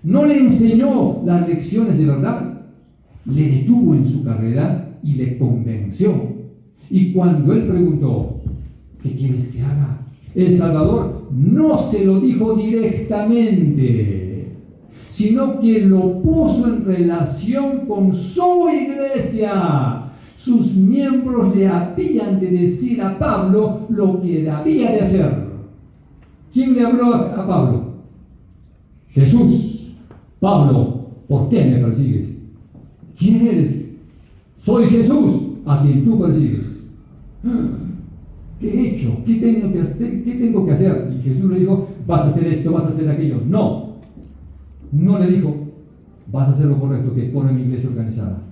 Speaker 1: no le enseñó las lecciones de verdad, le detuvo en su carrera y le convenció. Y cuando él preguntó, ¿qué quieres que haga? El Salvador no se lo dijo directamente, sino que lo puso en relación con su iglesia. Sus miembros le habían de decir a Pablo lo que debía de hacer. ¿Quién le habló a Pablo? Jesús. Pablo, ¿por qué me persigues? ¿Quién eres? Soy Jesús, a quien tú persigues. ¿Qué he hecho? ¿Qué tengo que hacer? Y Jesús le dijo, vas a hacer esto, vas a hacer aquello. No le dijo, vas a hacer lo correcto, que pone mi iglesia organizada.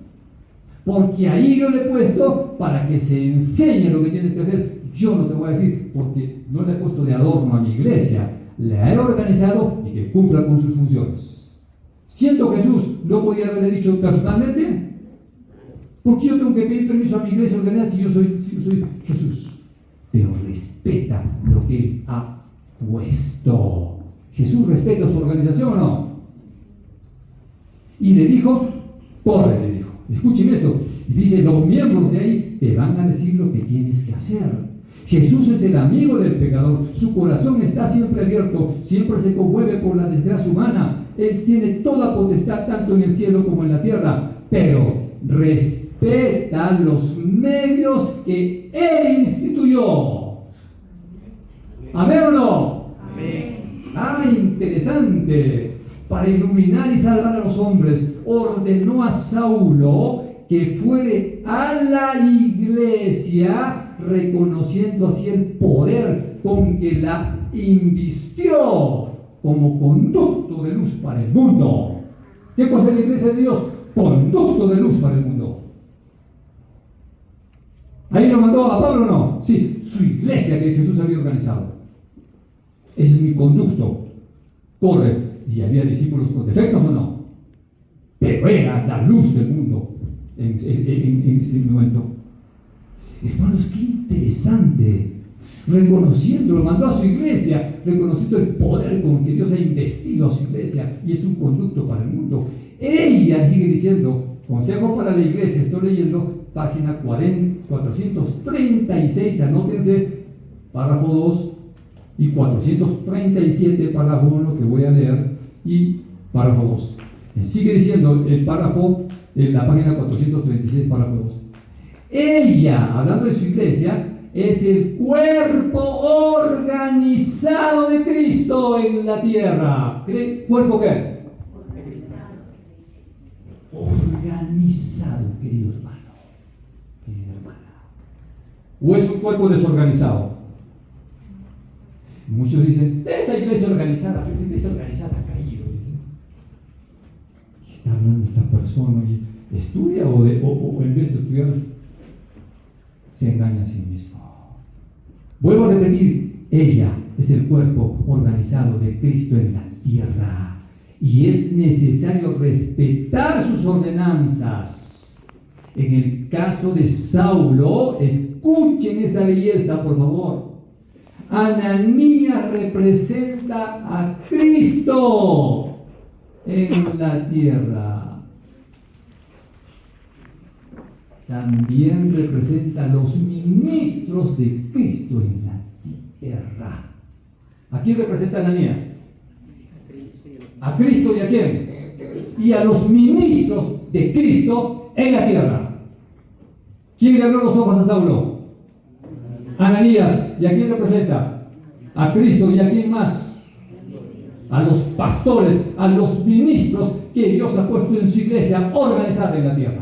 Speaker 1: Porque ahí yo le he puesto para que se enseñe lo que tienes que hacer. Yo no te voy a decir, porque no le he puesto de adorno a mi iglesia. La he organizado y que cumpla con sus funciones. Siendo Jesús, no podía haberle dicho personalmente, porque yo tengo que pedir permiso a mi iglesia organizada si yo soy Jesús. Pero respeta lo que él ha puesto. ¿Jesús respeta su organización o no? Y le dijo, corre, le dijo. Escuchen esto. Y dice, los miembros de ahí te van a decir lo que tienes que hacer. Jesús es el amigo del pecador. Su corazón está siempre abierto, siempre se conmueve por la desgracia humana. Él tiene toda potestad, tanto en el cielo como en la tierra. Pero respeta los medios que Él instituyó. ¿Amén o no? Amén. Interesante. Para iluminar y salvar a los hombres, ordenó a Saulo que fuere a la iglesia, reconociendo así el poder con que la invistió como conducto de luz para el mundo. ¿Qué cosa es la iglesia de Dios? Conducto de luz para el mundo. ¿Ahí lo mandó a Pablo o no? Sí, su iglesia que Jesús había organizado. Ese es mi conducto. Corre. ¿Y había discípulos con defectos o no? Pero era la luz del mundo en ese momento. Hermanos, qué interesante. Reconociendo, lo mandó a su iglesia, reconociendo el poder con que Dios ha investido a su iglesia y es un conducto para el mundo. Ella sigue diciendo, consejo para la iglesia, estoy leyendo página 436, anótense, párrafo 2 y 437, párrafo 1 que voy a leer, y párrafo 2. Sigue diciendo el párrafo, en la página 436, párrafo 2. Ella, hablando de su iglesia, es el cuerpo organizado de Cristo en la tierra. ¿Cuerpo qué? Organizado, querido hermano, querida hermana. ¿O es un cuerpo desorganizado? Muchos dicen, esa iglesia organizada, pero la iglesia organizada ha caído. ¿Qué está hablando esta persona? ¿Y estudia o en vez de estudiar se engaña a sí mismo? Vuelvo a repetir, ella es el cuerpo organizado de Cristo en la tierra y es necesario respetar sus ordenanzas. En el caso de Saulo, escuchen esa belleza, por favor. Ananías representa a Cristo en la tierra. También representa a los ministros de Cristo en la tierra. ¿A quién representa Ananías? A Cristo y a quién? Y a los ministros de Cristo en la tierra. ¿Quién le abrió los ojos a Saulo? Ananías. ¿Y a quién representa? A Cristo. ¿Y a quién más? A los pastores, a los ministros que Dios ha puesto en su iglesia organizada en la tierra.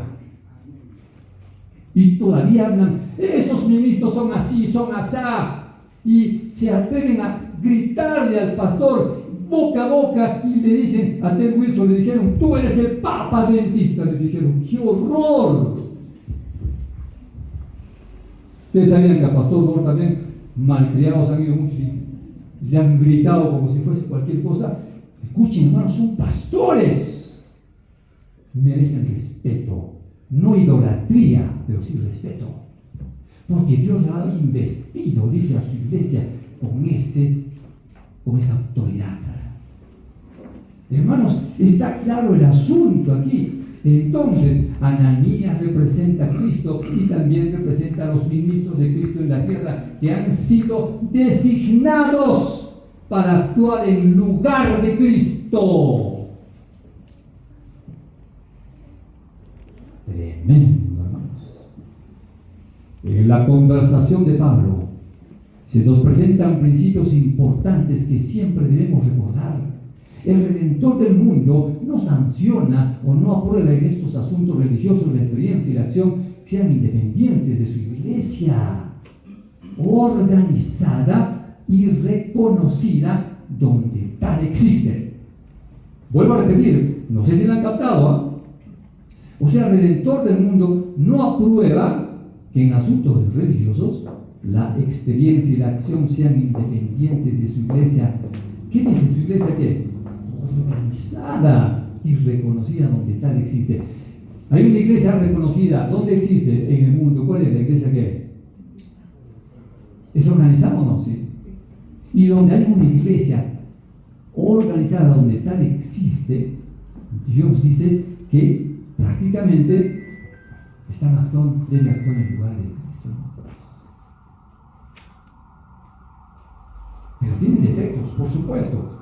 Speaker 1: Y todavía hablan, esos ministros son así, son asá, y se atreven a gritarle al pastor boca a boca y le dicen a Ted Wilson, le dijeron, tú eres el Papa Adventista, le dijeron, ¡qué horror! Ustedes sabían que a Pastor Moore también malcriados han ido mucho y le han gritado como si fuese cualquier cosa. Escuchen, hermanos, son pastores, merecen respeto. No idolatría, pero sí respeto. Porque Dios le ha investido, dice a su iglesia, con esa autoridad. Hermanos, está claro el asunto aquí. Entonces, Ananías representa a Cristo y también representa a los ministros de Cristo en la tierra que han sido designados para actuar en lugar de Cristo. Tremendo, hermanos. En la conversación de Pablo se nos presentan principios importantes que siempre debemos recordar. El Redentor del mundo no sanciona o no aprueba en estos asuntos religiosos la experiencia y la acción sean independientes de su iglesia, organizada y reconocida donde tal existe. Vuelvo a repetir, no sé si la han captado, ¿eh? O sea, el Redentor del mundo no aprueba que en asuntos religiosos la experiencia y la acción sean independientes de su iglesia. ¿Qué dice su iglesia? ¿Qué? Organizada y reconocida donde tal existe. Hay una iglesia reconocida. ¿Dónde existe en el mundo? ¿Cuál es la iglesia que es organizada o no? Sí. Y donde hay una iglesia organizada donde tal existe, Dios dice que prácticamente debe actuar en lugar de Cristo. Pero tienen defectos, por supuesto.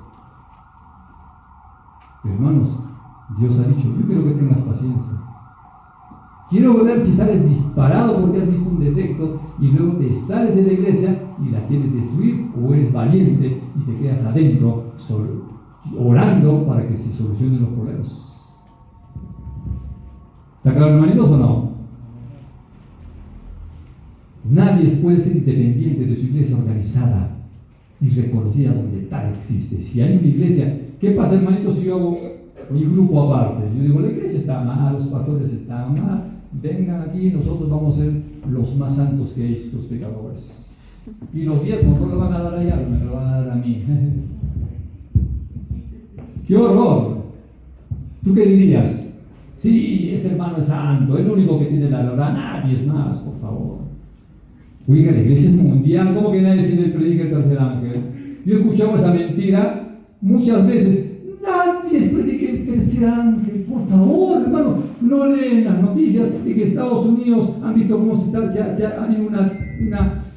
Speaker 1: Pero hermanos, Dios ha dicho, yo quiero que tengas paciencia. Quiero ver si sales disparado porque has visto un defecto y luego te sales de la iglesia y la quieres destruir, o eres valiente y te quedas adentro orando para que se solucionen los problemas. ¿Está claro, hermanitos, o no? Nadie puede ser independiente de su iglesia organizada y reconocida donde tal existe. Si hay una iglesia, ¿qué pasa, hermanitos, si yo hago mi grupo aparte? Yo digo, la iglesia está mal, los pastores están mal, vengan aquí, nosotros vamos a ser los más santos que estos pecadores. Y los diezmos no lo van a dar a ella, me lo van a dar a mí. ¡Qué horror! ¿Tú qué dirías? Sí, ese hermano es santo, es el único que tiene la verdad, nadie es más, por favor. Oiga, la iglesia es mundial, ¿cómo que nadie tiene el predica el tercer ángel? Yo he escuchado esa mentira muchas veces. Nadie predica el tercer ángel, por favor, hermano. No leen las noticias de que Estados Unidos han visto cómo se ha habido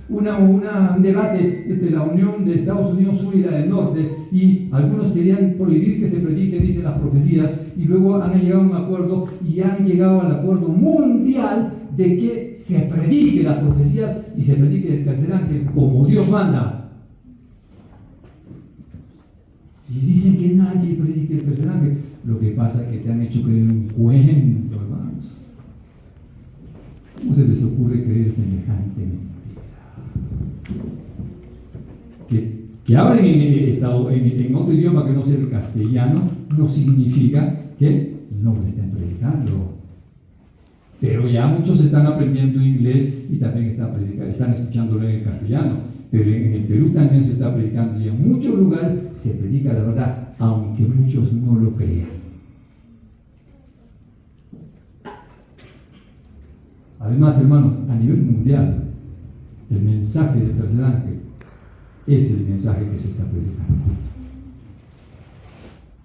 Speaker 1: un debate entre la Unión de Estados Unidos Sur y la del Norte, y algunos querían prohibir que se predique, dicen las profecías, y luego han llegado a un acuerdo y han llegado al acuerdo mundial de que se predique las profecías y se predique el tercer ángel como Dios manda. Y dicen que nadie predique el tercer ángel. Lo que pasa es que te han hecho creer un cuento, hermanos. ¿Cómo se les ocurre creer semejante mentira? Que hablen en otro idioma que no sea el castellano no significa que no lo estén predicando. Pero ya muchos están aprendiendo inglés y también están escuchándolo en castellano. Pero en el Perú también se está predicando y en muchos lugares se predica la verdad, aunque muchos no lo crean. Además, hermanos, a nivel mundial, el mensaje del tercer ángel es el mensaje que se está predicando.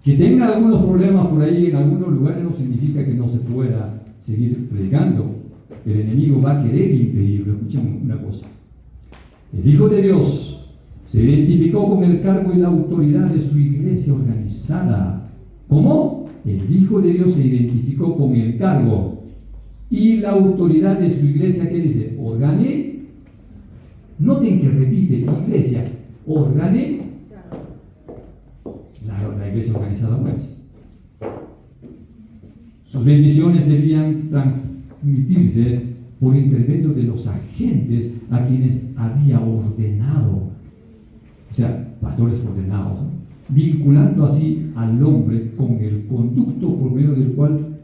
Speaker 1: Que tenga algunos problemas por ahí en algunos lugares no significa que no se pueda seguir predicando. El enemigo va a querer impedirlo. Escuchen una cosa. El Hijo de Dios se identificó con el cargo y la autoridad de su iglesia organizada. ¿Cómo? El Hijo de Dios se identificó con el cargo y la autoridad de su iglesia. ¿Qué dice? Organé. Noten que repite, iglesia, organé. La iglesia organizada no es. Sus bendiciones debían transmitirse por intermedio de los agentes a quienes había ordenado, o sea, pastores ordenados, ¿no? Vinculando así al hombre con el conducto por medio del cual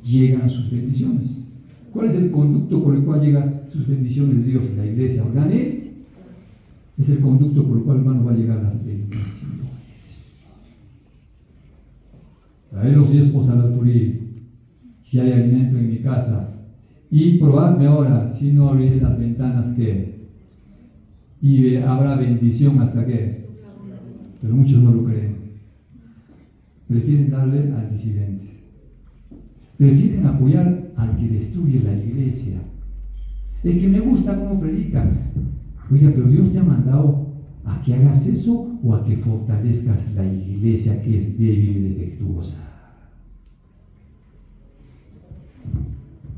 Speaker 1: llegan sus bendiciones. ¿Cuál es el conducto por el cual llegan sus bendiciones de Dios? La iglesia organé es el conducto por el cual, hermano, va a llegar las bendiciones. Traer los diezmos al alfolí, si hay alimento en mi casa, y probadme ahora, si no abriré las ventanas que, y habrá bendición hasta que, pero muchos no lo creen. Prefieren darle al disidente, prefieren apoyar al que destruye la iglesia. El que me gusta cómo predican. Oiga, pero Dios te ha mandado a que hagas eso o a que fortalezcas la iglesia que es débil y defectuosa.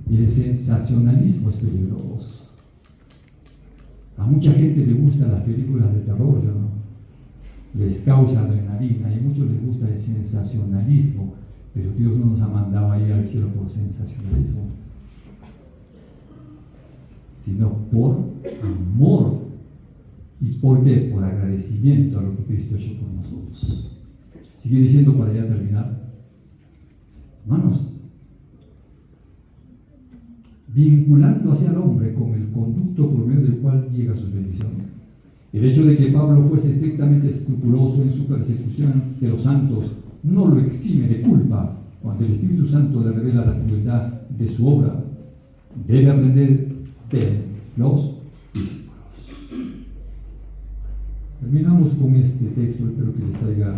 Speaker 1: Y el sensacionalismo es peligroso. A mucha gente le gustan las películas de terror, ¿no? Les causa adrenalina y a muchos les gusta el sensacionalismo, pero Dios no nos ha mandado a ir al cielo por sensacionalismo, sino por amor. ¿Y por qué? Por agradecimiento a lo que Cristo ha hecho por nosotros. Sigue diciendo para ya terminar. Hermanos, vinculando hacia el hombre con el conducto por medio del cual llega sus bendiciones. El hecho de que Pablo fuese estrictamente escrupuloso en su persecución de los santos no lo exime de culpa cuando el Espíritu Santo le revela la crueldad de su obra. Debe aprender de los discípulos. Terminamos con este texto, espero que les haya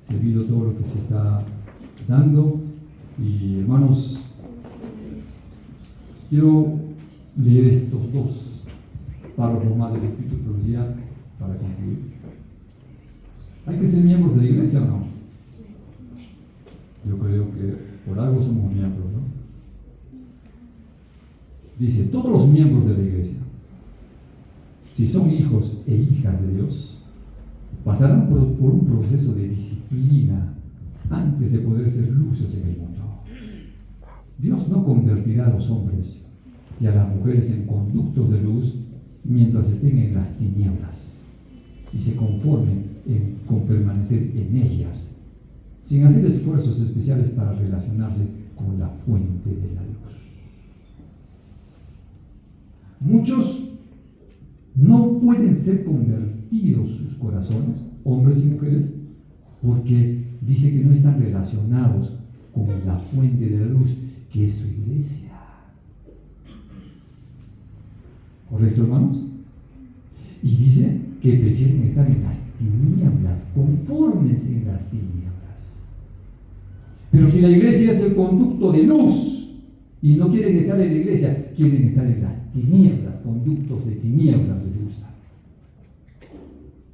Speaker 1: servido todo lo que se está dando. Y hermanos, quiero leer estos dos párrafos más del Espíritu de Profecía para concluir. ¿Hay que ser miembros de la iglesia o no? Yo creo que por algo somos miembros, ¿no? Dice, todos los miembros de la iglesia, si son hijos e hijas de Dios, pasarán por un proceso de disciplina antes de poder ser luces en el mundo. Dios no convertirá a los hombres y a las mujeres en conductos de luz mientras estén en las tinieblas y se conformen con permanecer en ellas, sin hacer esfuerzos especiales para relacionarse con la fuente de la luz. Muchos no pueden ser convertidos sus corazones, hombres y mujeres, porque dice que no están relacionados con la fuente de la luz, que es su iglesia. ¿Correcto, hermanos? Y dice que prefieren estar en las tinieblas, conformes en las tinieblas. Pero si la iglesia es el conducto de luz y no quieren estar en la iglesia, quieren estar en las tinieblas, conductos de tinieblas les gusta.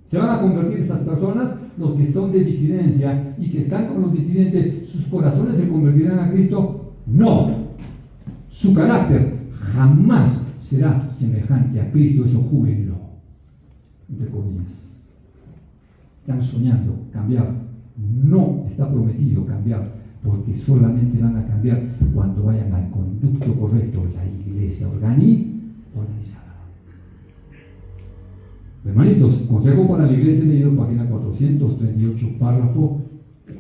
Speaker 1: ¿Se van a convertir esas personas? Los que son de disidencia y que están con los disidentes, ¿sus corazones se convertirán a Cristo? No. Su carácter jamás será semejante a Cristo, eso júbenlo, entre comillas. Están soñando cambiar, no está prometido cambiar, porque solamente van a cambiar cuando vayan al conducto correcto, la iglesia organizada. Hermanitos, consejo para la iglesia leído, página 438, párrafo 1.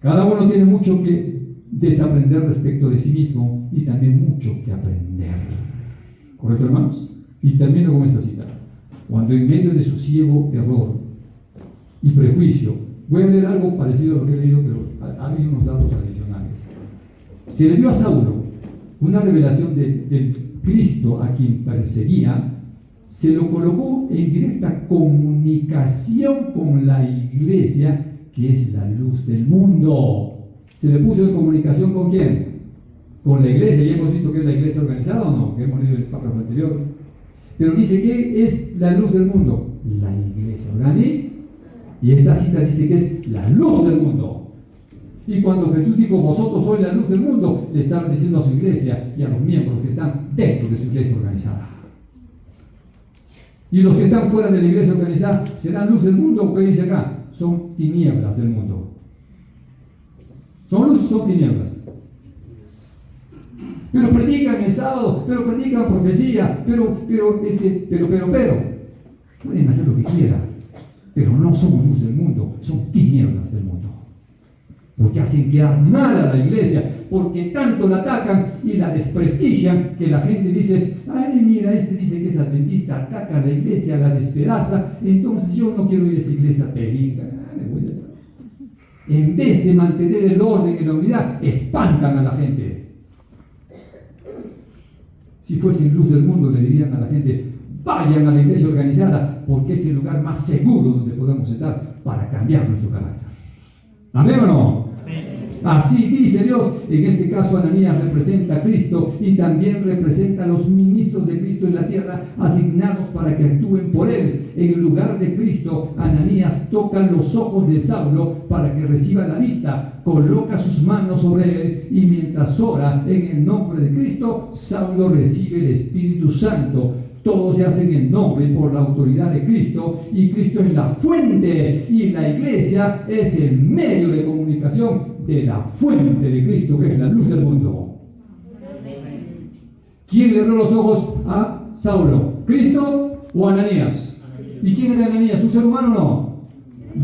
Speaker 1: Cada uno tiene mucho que desaprender respecto de sí mismo y también mucho que aprender. ¿Correcto, hermanos? Y termino con esta cita. Cuando en medio de su ciego error y prejuicio, voy a leer algo parecido a lo que he leído, pero hay unos datos adicionales. Se le dio a Saulo una revelación del Cristo a quien perseguía, se lo colocó en directa comunicación con la iglesia, que es la luz del mundo. ¿Se le puso en comunicación con quién? Con la iglesia. Ya hemos visto que es la iglesia organizada o no, que hemos leído el párrafo anterior. Pero dice que es la luz del mundo, la iglesia organizada. Y esta cita dice que es la luz del mundo. Y cuando Jesús dijo, vosotros sois la luz del mundo, le estaba diciendo a su iglesia y a los miembros que están dentro de su iglesia organizada. Y los que están fuera de la iglesia organizada, ¿serán luz del mundo? ¿Qué dice acá? Son tinieblas del mundo. ¿Son luz o son tinieblas? Pero predican el sábado, pero predican profecía, pero. Pueden hacer lo que quieran, pero no son luz del mundo, son tinieblas del mundo. Porque hacen quedar mal a la iglesia, porque tanto la atacan y la desprestigian, que la gente dice, ay, mira, este dice que es adventista, ataca a la iglesia, la despedaza, entonces yo no quiero ir a esa iglesia pelinca, me voy de atrás. En vez de mantener el orden y la unidad, espantan a la gente. Si fuesen luz del mundo, le dirían a la gente, vayan a la iglesia organizada, porque es el lugar más seguro donde podemos estar para cambiar nuestro carácter. ¿Amén o no? Así dice Dios. En este caso Ananías representa a Cristo y también representa a los ministros de Cristo en la tierra asignados para que actúen por Él. En el lugar de Cristo, Ananías toca los ojos de Saulo para que reciba la vista, coloca sus manos sobre él y mientras ora en el nombre de Cristo, Saulo recibe el Espíritu Santo. Todo se hace en el nombre y por la autoridad de Cristo, y Cristo es la fuente y la iglesia es el medio de comunicación de la fuente de Cristo, que es la luz del mundo. ¿Quién le abrió los ojos a Saulo? ¿Cristo o Ananías? ¿Y quién era Ananías? ¿Un ser humano o no?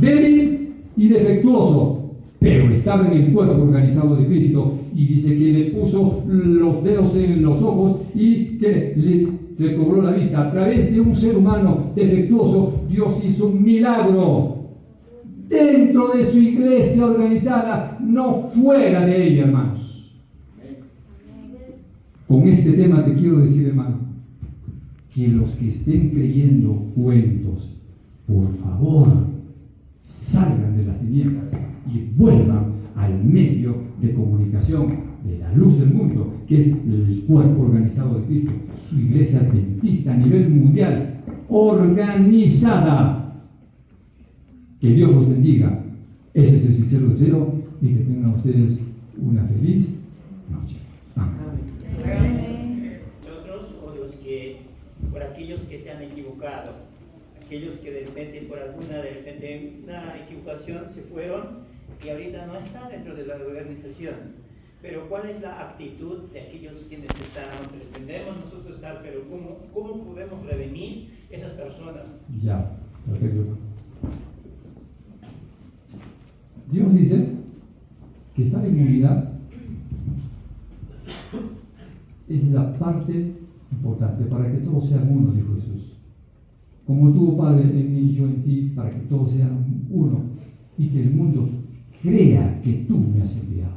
Speaker 1: Débil y defectuoso, pero estaba en el cuerpo organizado de Cristo, y dice que le puso los dedos en los ojos y que le recobró la vista. A través de un ser humano defectuoso, Dios hizo un milagro dentro de su iglesia organizada, no fuera de ella, hermanos. Con este tema te quiero decir, hermano, que los que estén creyendo cuentos, por favor, salgan de las tinieblas y vuelvan al medio de comunicación de la luz del mundo, que es el cuerpo organizado de Cristo, su iglesia adventista a nivel mundial, organizada. Que Dios los bendiga. Ese es el sincero deseo, y que tengan ustedes una feliz noche. Amén.
Speaker 3: Nosotros, por aquellos que se han equivocado, aquellos que de repente por alguna una equivocación se fueron y ahorita no están dentro de la organización. Pero ¿cuál es la actitud de aquellos quienes están? Pretendemos nosotros estar, pero ¿cómo podemos prevenir esas personas?
Speaker 1: Ya, perfecto. Dios dice que estar en unidad es la parte importante para que todos sean uno, dijo Jesús. Como tú, Padre, en mí y yo en ti, para que todos sean uno y que el mundo crea que tú me has enviado.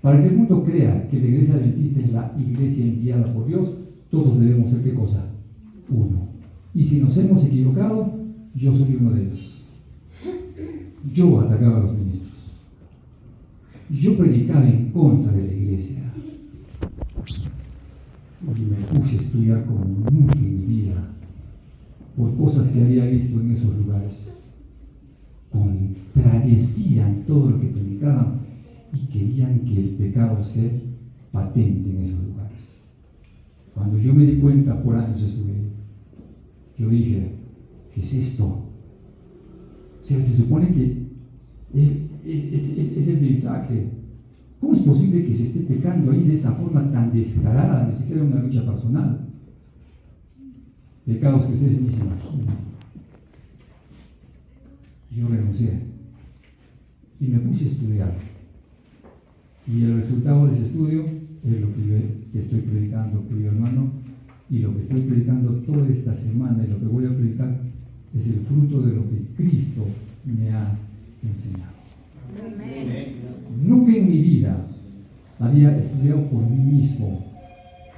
Speaker 1: Para que el mundo crea que la iglesia adventista es la iglesia enviada por Dios, todos debemos ser, ¿qué cosa? Uno. Y si nos hemos equivocado, yo soy uno de ellos. Yo atacaba a los ministros. Yo predicaba en contra de la iglesia. Y me puse a estudiar como nunca en mi vida por cosas que había visto en esos lugares. Contradecían todo lo que predicaban y querían que el pecado sea patente en esos lugares. Cuando yo me di cuenta, por años estuve, yo dije, ¿qué es esto? O sea, se supone que es el mensaje. ¿Cómo es posible que se esté pecando ahí de esa forma tan descarada? Ni siquiera una lucha personal. Pecados que ustedes ni se imaginan. Yo renuncié y me puse a estudiar. Y el resultado de ese estudio es lo que yo estoy predicando, querido hermano, y lo que estoy predicando toda esta semana y lo que voy a predicar es el fruto de lo que Cristo me ha enseñado.
Speaker 3: Amén.
Speaker 1: Nunca en mi vida había estudiado por mí mismo.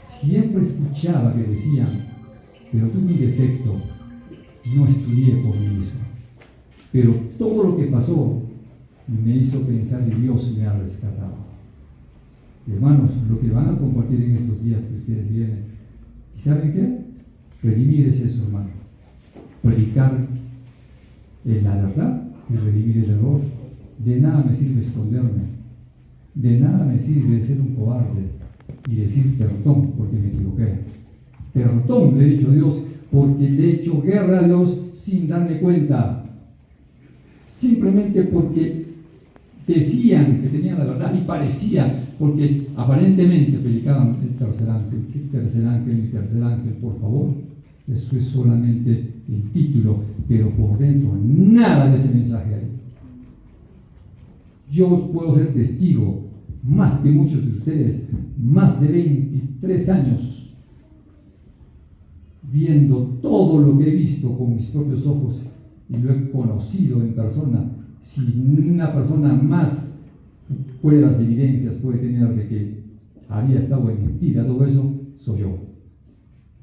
Speaker 1: Siempre escuchaba que decían, pero tuve un defecto, no estudié por mí mismo. Pero todo lo que pasó me hizo pensar que Dios me ha rescatado. Hermanos, lo que van a compartir en estos días que ustedes vienen, ¿y saben qué? Redimir es eso, hermano. Predicar la verdad y redimir el error. De nada me sirve esconderme. De nada me sirve ser un cobarde y decir perdón porque me equivoqué. Perdón, le he dicho a Dios, porque le he hecho guerra a Dios sin darme cuenta. Simplemente porque decían que tenían la verdad y parecía, porque aparentemente predicaban el tercer ángel, mi tercer ángel, por favor. Eso es solamente el título, pero por dentro nada de ese mensaje hay. Yo puedo ser testigo, más que muchos de ustedes, más de 23 años, viendo todo lo que he visto con mis propios ojos y lo he conocido en persona. Si una persona más pruebas de evidencias puede tener de que había estado en mentira, todo eso, soy yo.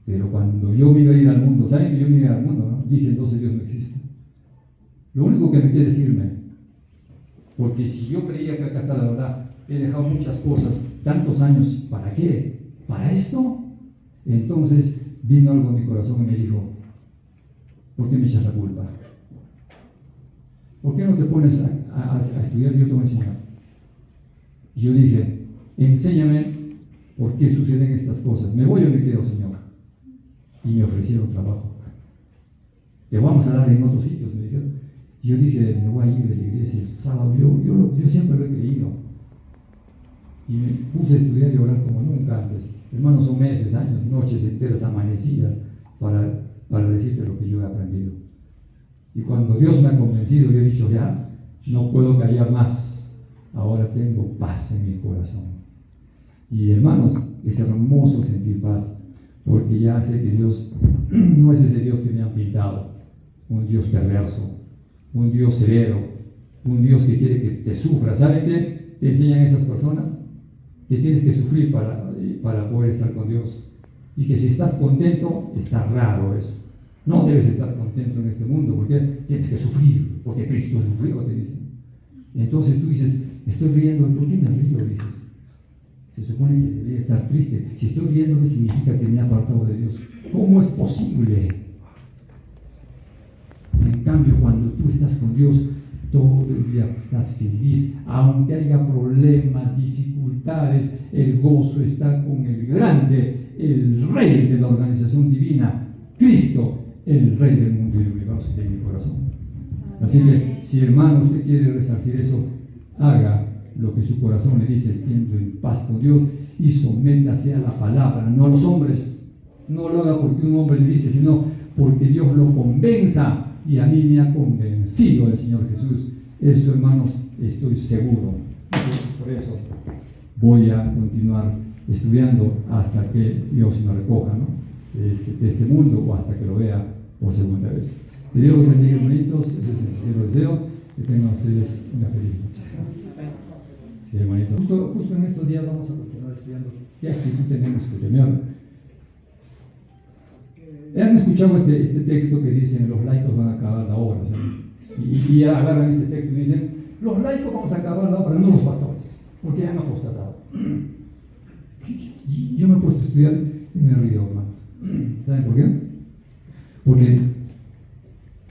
Speaker 1: Pero cuando yo me iba a ir al mundo, ¿saben que yo me iba al mundo? ¿No? Dije, entonces Dios no existe. Lo único que me quiere decirme, porque si yo creía que acá está la verdad, he dejado muchas cosas, tantos años, ¿para qué? ¿Para esto? Entonces vino algo en mi corazón y me dijo, ¿por qué me echas la culpa? ¿Por qué no te pones a estudiar? Yo te voy a enseñar. Y yo dije, enséñame por qué suceden estas cosas. ¿Me voy o me quedo, Señor? Y me ofrecieron trabajo. Te vamos a dar en otros sitios, me dijeron. Y yo dije, me voy a ir de la iglesia el sábado. Yo siempre lo he creído. Y me puse a estudiar y a orar como nunca antes. Hermanos, son meses, años, noches enteras amanecidas para decirte lo que yo he aprendido. Y cuando Dios me ha convencido, yo he dicho, ya, no puedo callar más. Ahora tengo paz en mi corazón. Y hermanos, es hermoso sentir paz, porque ya sé que Dios no es ese Dios que me han pintado, un Dios perverso, un Dios severo, un Dios que quiere que te sufras. ¿Saben qué te enseñan esas personas? Que tienes que sufrir para poder estar con Dios. Y que si estás contento, está raro eso. No debes estar contento en este mundo, porque tienes que sufrir, porque Cristo sufrió, te dicen. Y entonces tú dices, estoy riendo, ¿por qué me río? Dices. Se supone que debería estar triste. Si estoy riendo, ¿qué significa que me he apartado de Dios? ¿Cómo es posible? En cambio, cuando tú estás con Dios, todo el día estás feliz, aunque haya problemas, dificultades, el gozo está con el grande, el rey de la organización divina, Cristo, el rey del mundo y del universo de mi corazón. Así que, si hermano usted quiere resarcir eso, haga lo que su corazón le dice, tiendo en paz con Dios y sométase a la palabra, no a los hombres. No lo haga porque un hombre le dice, sino porque Dios lo convenza. Y a mí me ha convencido el Señor Jesús. Eso, hermanos, estoy seguro. Por eso voy a continuar estudiando hasta que Dios me recoja, ¿no? de este mundo, o hasta que lo vea por segunda vez. Que Dios los bendiga, hermanitos. Ese es el sincero deseo. Que tengan ustedes una feliz noche. Sí, hermanitos. Justo en estos días vamos a continuar estudiando qué actitud tenemos que tener. Han escuchado este texto que dice, los laicos van a acabar la obra, ¿sí? y agarran ese texto y dicen, los laicos vamos a acabar la obra, no los pastores, porque ya no constatado. Yo me he puesto a estudiar y me río, hermano. ¿Saben por qué? Porque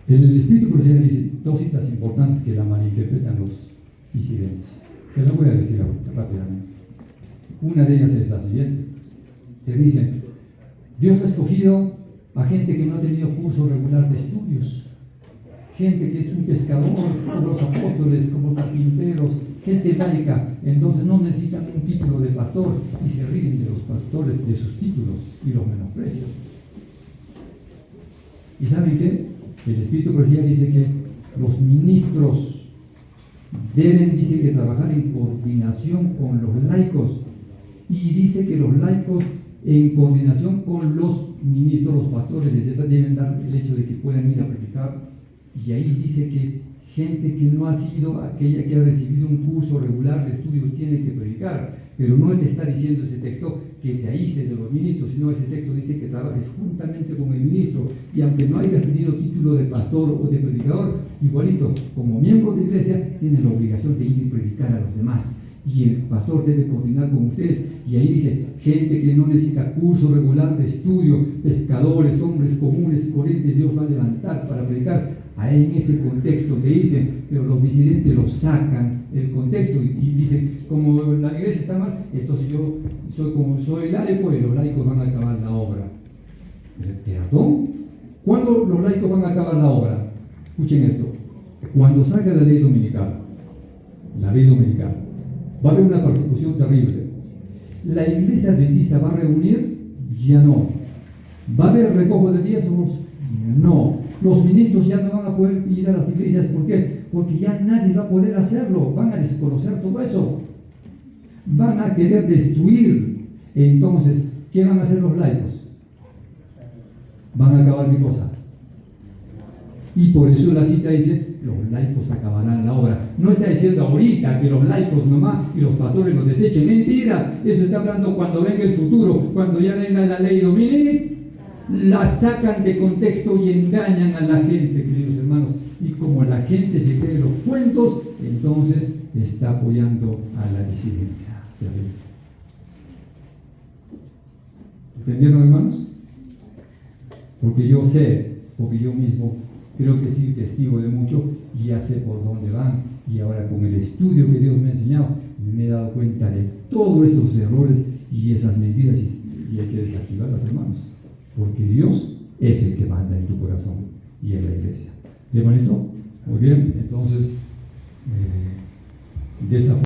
Speaker 1: el Espíritu Profesional dice dos citas importantes que la malinterpretan los disidentes. Te la voy a decir ahorita, rápidamente. Una de ellas es la siguiente. Te dicen, Dios ha escogido a gente que no ha tenido curso regular de estudios, gente que es un pescador, como los apóstoles, como carpinteros, gente laica, entonces no necesitan un título de pastor y se ríen de los pastores, de sus títulos y los menosprecian. ¿Y saben qué? El Espíritu de Profecía dice que los ministros deben, dice, que trabajar en coordinación con los laicos, y dice que los laicos en coordinación con los ministros, los pastores, etc., deben dar el hecho de que puedan ir a predicar. Y ahí dice que gente que no ha sido aquella que ha recibido un curso regular de estudio tiene que predicar, pero no te está diciendo ese texto que te aísles de los ministros, sino ese texto dice que trabajes juntamente con el ministro, y aunque no hayas tenido título de pastor o de predicador, igualito, como miembro de iglesia, tienes la obligación de ir y predicar a los demás, y el pastor debe coordinar con ustedes. Y ahí dice, gente que no necesita curso regular de estudio, pescadores, hombres comunes, corrientes, Dios va a levantar para predicar. Ahí en ese contexto te dicen, pero los disidentes lo sacan el contexto y dicen, como la iglesia está mal, entonces yo soy laico y los laicos van a acabar la obra. ¿Perdón? ¿Cuándo los laicos van a acabar la obra? Escuchen esto. Cuando salga la ley dominical, va a haber una persecución terrible. ¿La iglesia adventista va a reunir? Ya no. ¿Va a haber recojo de diezmos? No. Los ministros ya no van a poder ir a las iglesias. ¿Por qué? Porque ya nadie va a poder hacerlo. Van a desconocer todo eso. Van a querer destruir. Entonces, ¿qué van a hacer los laicos? Van a acabar mi cosa. Y por eso la cita dice, los laicos acabarán la obra. No está diciendo ahorita que los laicos nomás y los pastores los desechen. Mentiras. Eso está hablando cuando venga el futuro, cuando ya venga la ley dominical. La sacan de contexto y engañan a la gente, queridos hermanos. Y como la gente se cree los cuentos, entonces está apoyando a la disidencia. ¿Entendieron, hermanos? Porque yo sé, porque yo mismo creo que he sido testigo de mucho y ya sé por dónde van. Y ahora con el estudio que Dios me ha enseñado, me he dado cuenta de todos esos errores y esas mentiras, y hay que desactivarlas, hermanos. Porque Dios es el que manda en tu corazón y en la iglesia. ¿De bonito? Muy bien, entonces, de esa forma.